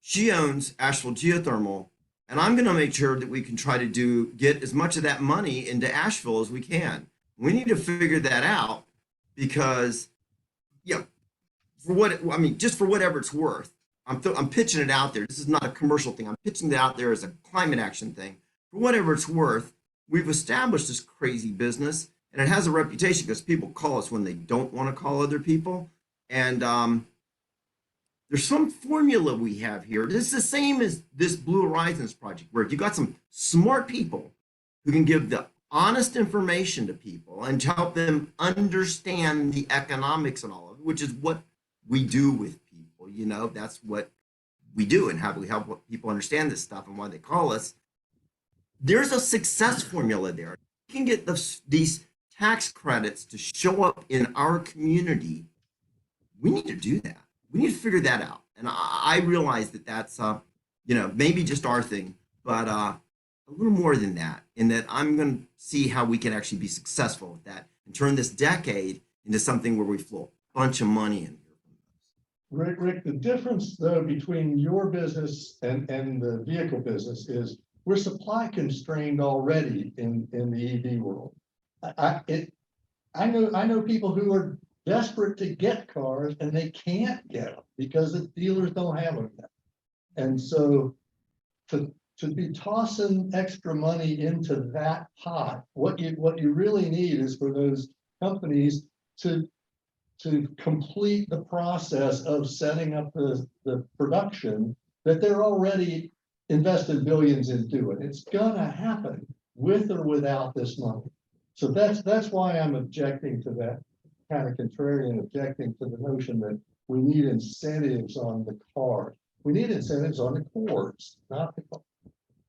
she owns Asheville Geothermal, and I'm going to make sure that we can try to get as much of that money into Asheville as we can. We need to figure that out because, just for whatever it's worth, I'm pitching it out there. This is not a commercial thing. I'm pitching it out there as a climate action thing. For whatever it's worth, we've established this crazy business, and it has a reputation because people call us when they don't want to call other people. And there's some formula we have here. This is the same as this Blue Horizons project, where you got some smart people who can give the honest information to people and to help them understand the economics and all of it, which is what we do with people. That's what we do, and how we help people understand this stuff and why they call us. There's a success formula there. You can get these tax credits to show up in our community. We need to do that. We need to figure that out. And I realize that that's, maybe just our thing, but a little more than that, in that I'm going to see how we can actually be successful with that and turn this decade into something where we flow a bunch of money in. Rick, the difference though between your business and the vehicle business is we're supply constrained already in the EV world. I know people who are desperate to get cars and they can't get them because the dealers don't have them yet. And so to be tossing extra money into that pot, what you really need is for those companies to complete the process of setting up the production that they're already invested billions into it. It's gonna happen with or without this money. So that's why I'm objecting to that, kind of contrarian objecting to the notion that we need incentives on the cars. We need incentives on the cores, not the cars,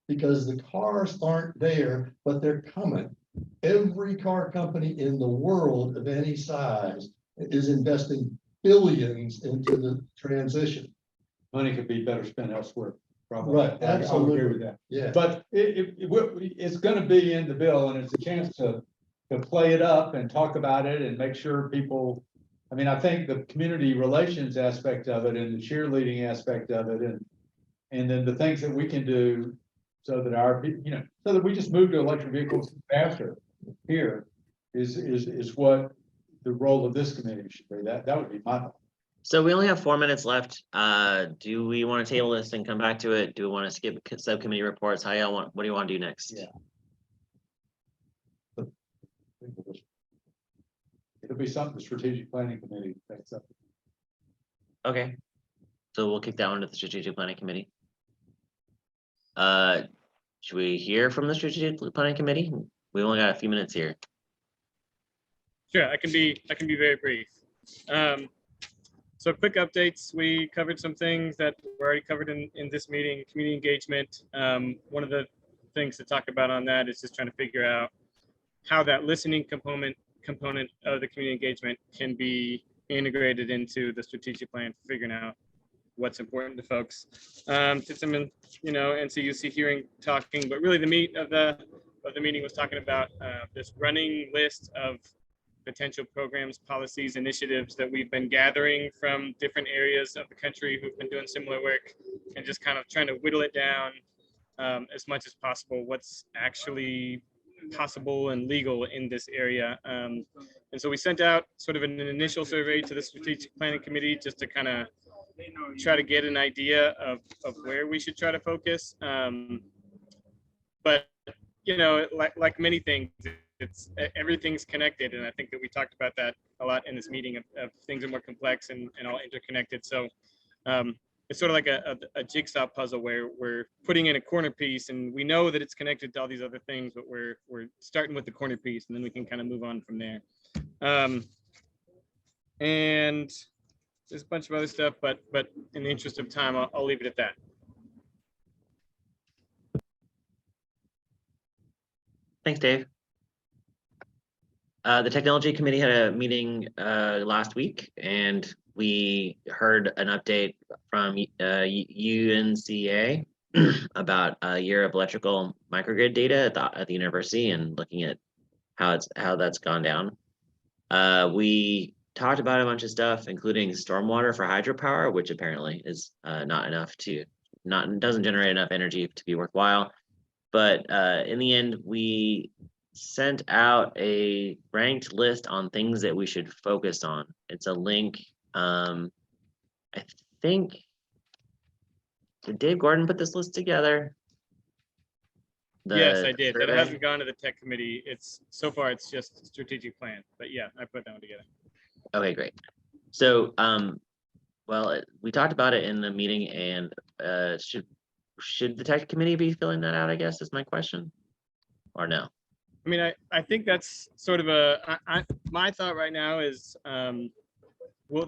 because the cars aren't there, but they're coming. Every car company in the world of any size is investing billions into the transition. Money could be better spent elsewhere, probably. Right, I would absolutely. agree with that. Yeah. But it's going to be in the bill, and it's a chance to play it up and talk about it and make sure people. I think the community relations aspect of it and the cheerleading aspect of it, and then the things that we can do so that so that we just move to electric vehicles faster here is what the role of this committee should be. That would be my thought. So we only have 4 minutes left. Do we want to table this and come back to it? Do we want to skip subcommittee reports? What do you want to do next? Yeah. It'll be something the strategic planning committee takes up. Okay. So we'll kick that one to the strategic planning committee. Should we hear from the strategic planning committee? We only got a few minutes here. Sure, I can be very brief. So quick updates. We covered some things that were already covered in this meeting. Community engagement. One of the things to talk about on that is just trying to figure out how that listening component component of the community engagement can be integrated into the strategic plan, figuring out what's important to folks. Did some, NCUC hearing talking, but really the meat of the meeting was talking about this running list of potential programs, policies, initiatives that we've been gathering from different areas of the country who've been doing similar work, and just kind of trying to whittle it down as much as possible, what's actually possible and legal in this area. And so we sent out sort of an initial survey to the strategic planning committee just to kind of try to get an idea of where we should try to focus. But, like many things, everything's connected. And I think that we talked about that a lot in this meeting of things are more complex and all interconnected. So it's sort of like a jigsaw puzzle where we're putting in a corner piece and we know that it's connected to all these other things, but we're starting with the corner piece and then we can kind of move on from there. And there's a bunch of other stuff, but in the interest of time, I'll leave it at that. Thanks, Dave. The technology committee had a meeting last week, and we heard an update from UNCA about a year of electrical microgrid data at the university and looking at how that's gone down. We talked about a bunch of stuff, including stormwater for hydropower, which apparently is doesn't generate enough energy to be worthwhile. But in the end, we sent out a ranked list on things that we should focus on. It's a link. I think, did Dave Gordon put this list together? Yes, I did. But it survey? hasn't gone to the tech committee. So far it's just strategic plan. But yeah, I put that one together. Okay, great. So, well, we talked about it in the meeting, and should the tech committee be filling that out, I guess, is my question, or no? I mean, I think that's sort of my thought right now is,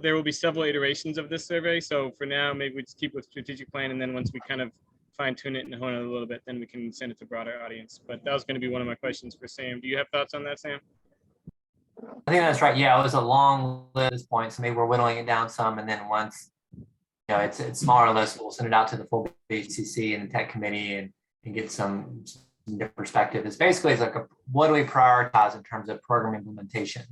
there will be several iterations of this survey. So for now, maybe we just keep with strategic plan, and then once we kind of fine tune it and hone it a little bit, then we can send it to broader audience. But that was going to be one of my questions for Sam. Do you have thoughts on that, Sam? I think that's right. Yeah, it was a long list at this point, so maybe we're whittling it down some, and then once it's smaller list, we'll send it out to the full HCC and the tech committee and get some different perspective. It's like what do we prioritize in terms of program implementation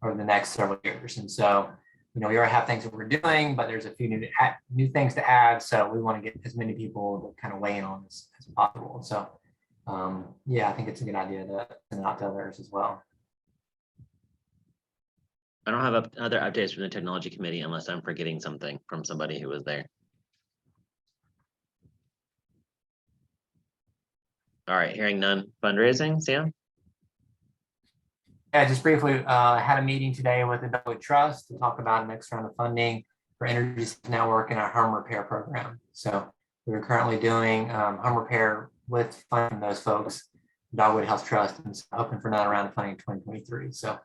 over the next several years? And so, we already have things that we're doing, but there's a few new things to add. So we want to get as many people to kind of weigh in on this as possible. So yeah, I think it's a good idea to send it out to others as well. I don't have other updates from the technology committee unless I'm forgetting something from somebody who was there. All right, hearing none. Fundraising, Sam? Yeah, just briefly, had a meeting today with the Dogwood Trust to talk about a next round of funding for Energy Network and our home repair program. So we're currently doing home repair with funding from those folks, Dogwood Health Trust, and hoping for another round of funding in 2023. So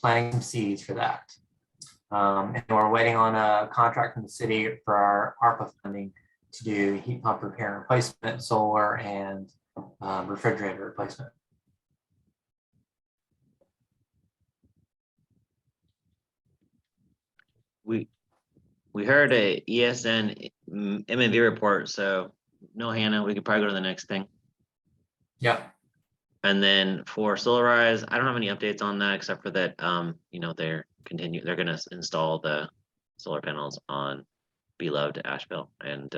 planting some seeds for that. And we're waiting on a contract from the city for our ARPA funding to do heat pump repair and replacement, solar, and refrigerator replacement. We heard a ESN MNV report, so no, Hannah, we could probably go to the next thing. Yep. And then for Solarize, I don't have any updates on that except for that, they're going to install the solar panels on Beloved Asheville, and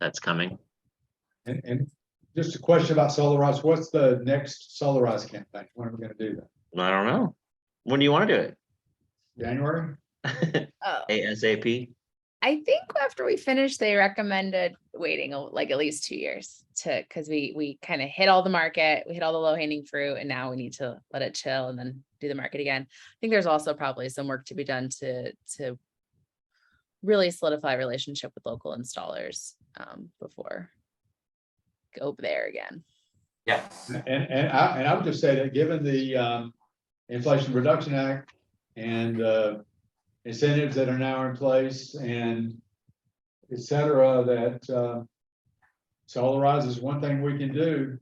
that's coming. And just a question about Solarize. What's the next Solarize campaign? When are we going to do that? I don't know. When do you want to do it? January? Oh, ASAP. I think after we finished, they recommended waiting like at least 2 years because we kind of hit all the market, we hit all the low hanging fruit, and now we need to let it chill and then do the market again. I think there's also probably some work to be done to really solidify a relationship with local installers before go there again. Yes. And I would just say that given the Inflation Reduction Act and incentives that are now in place and et cetera, that Solarize is one thing we can do.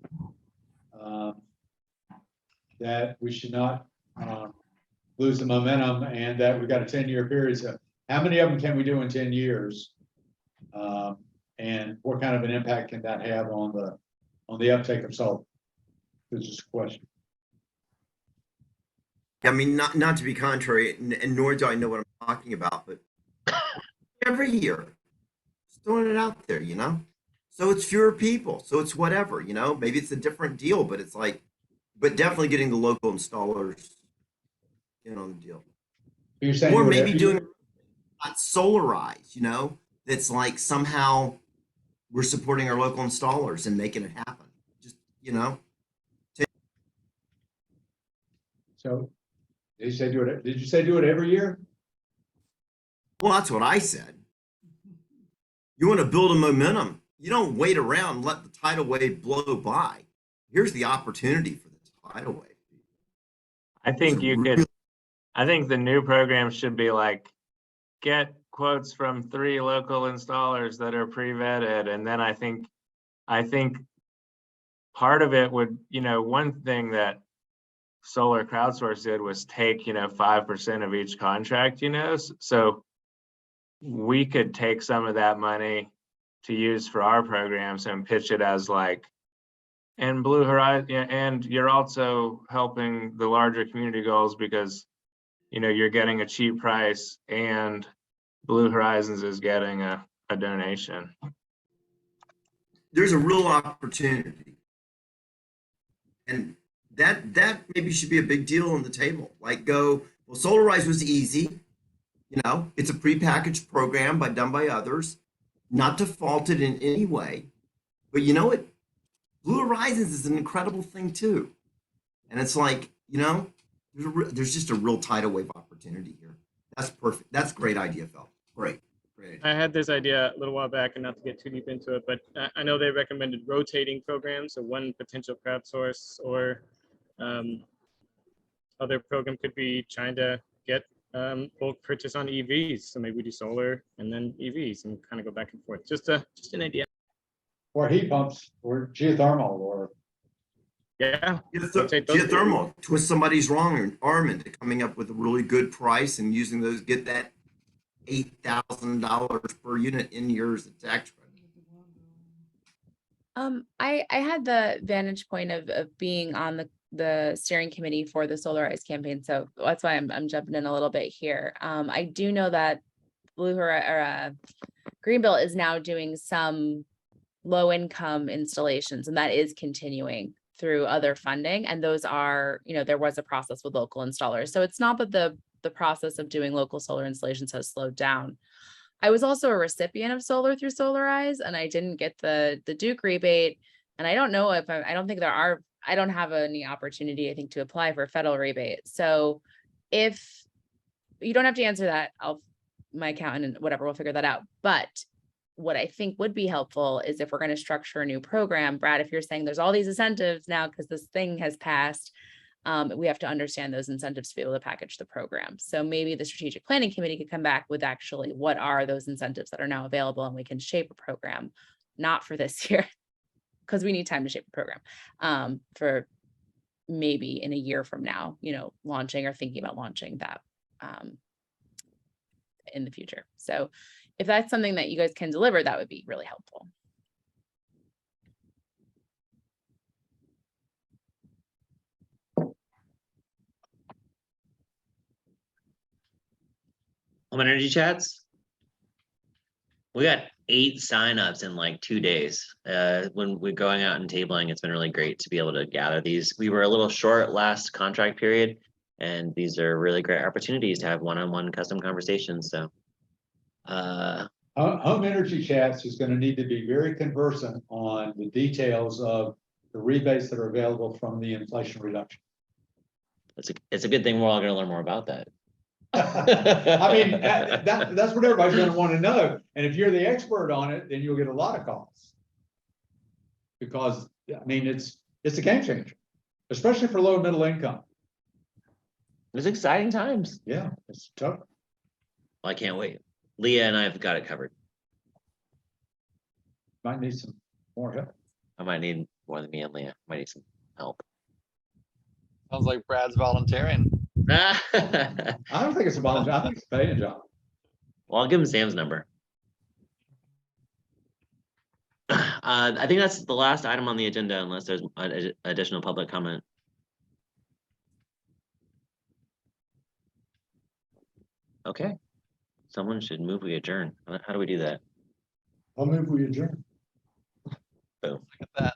that we should not lose the momentum, and that we've got a 10-year period. So how many of them can we do in 10 years? And what kind of an impact can that have on the uptake of solar? This is a question. I mean, not to be contrary, and nor do I know what I'm talking about, but every year, just throwing it out there, you know? So it's fewer people, so it's whatever, you know? Maybe it's a different deal, but it's like, but definitely getting the local installers in on the deal. You're saying Or you would maybe have- doing not solarize, you know? That's like somehow we're supporting our local installers and making it happen. Just, you know? So did you say do it? Did you say do it every year? Well, that's what I said. You want to build a momentum. You don't wait around, let the tidal wave blow by. Here's the opportunity for the tidal wave. I think you could, I think the new program should be like, get quotes from 3 local installers that are pre-vetted. And then I think part of it would, you know, one thing that Solar Crowdsource did was take, you know, 5% of each contract, you know, so we could take some of that money to use for our programs and pitch it as like, and Blue Horizon, and you're also helping the larger community goals because, you know, you're getting a cheap price and Blue Horizons is getting a donation. There's a real opportunity. And that maybe should be a big deal on the table. Like well, Solarize was easy. You know, it's a prepackaged program done by others, not to fault it in any way. But you know what? Blue Horizons is an incredible thing too. And it's like, you know, there's just a real tidal wave opportunity here. That's perfect. That's a great idea, Phil. Great. Great. I had this idea a little while back, and not to get too deep into it, but I know they recommended rotating programs. So one potential crowdsource or other program could be trying to get bulk purchase on EVs. So maybe we do solar and then EVs and kind of go back and forth. Just an idea. Or heat pumps, or geothermal, or Yeah. rotate those. Geothermal, twist somebody's arm into coming up with a really good price and using those, get that $8,000 per unit in yours at tax credit. I had the vantage point of being on the steering committee for the Solarize campaign, so that's why I'm jumping in a little bit here. I do know that Greenville is now doing some low income installations, and that is continuing through other funding. And those are, you know, there was a process with local installers. So it's not that the process of doing local solar installations has slowed down. I was also a recipient of solar through Solarize, and I didn't get the Duke rebate. And I don't know if I don't think I don't have any opportunity, I think, to apply for a federal rebate. So if you don't have to answer that, my accountant and whatever, we'll figure that out. But what I think would be helpful is if we're going to structure a new program, Brad, if you're saying there's all these incentives now because this thing has passed, we have to understand those incentives to be able to package the program. So maybe the strategic planning committee could come back with actually what are those incentives that are now available, and we can shape a program, not for this year, because we need time to shape a program, for maybe in a year from now, you know, launching or thinking about launching that in the future. So if that's something that you guys can deliver, that would be really helpful. Home energy chats. We got 8 signups in like 2 days. When we're going out and tabling, it's been really great to be able to gather these. We were a little short last contract period, and these are really great opportunities to have one-on-one custom conversations. So Home Energy Chats is going to need to be very conversant on the details of the rebates that are available from the Inflation Reduction. it's a good thing we're all going to learn more about that. I mean, that's what everybody's going to want to know. And if you're the expert on it, then you'll get a lot of calls. Because, I mean, it's a game changer, especially for low and middle income. It's exciting times. Yeah, it's tough. Well, I can't wait. Leah and I have got it covered. Might need some more help. I might need more than me and Leah. Might need some help. Sounds like Brad's volunteering. I don't think it's a volunteer. I think it's a paying job. Well, I'll give him Sam's number. I think that's the last item on the agenda, unless there's additional public comment. Okay. Someone should move, we adjourn. How do we do that? I'll move we adjourn. Boom. Look at that.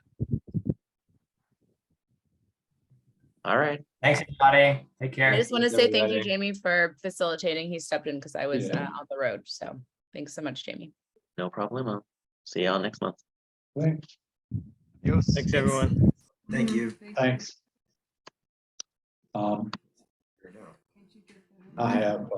All right. Thanks, everybody. Take care. I just want to Thanks, say thank you, everybody. Jamie, for facilitating. He stepped in because I was Yeah. on the road. So thanks so much, Jamie. No problemo. See y'all next month. Thanks. Yes. Thanks, everyone. Thank you. Thanks. I have,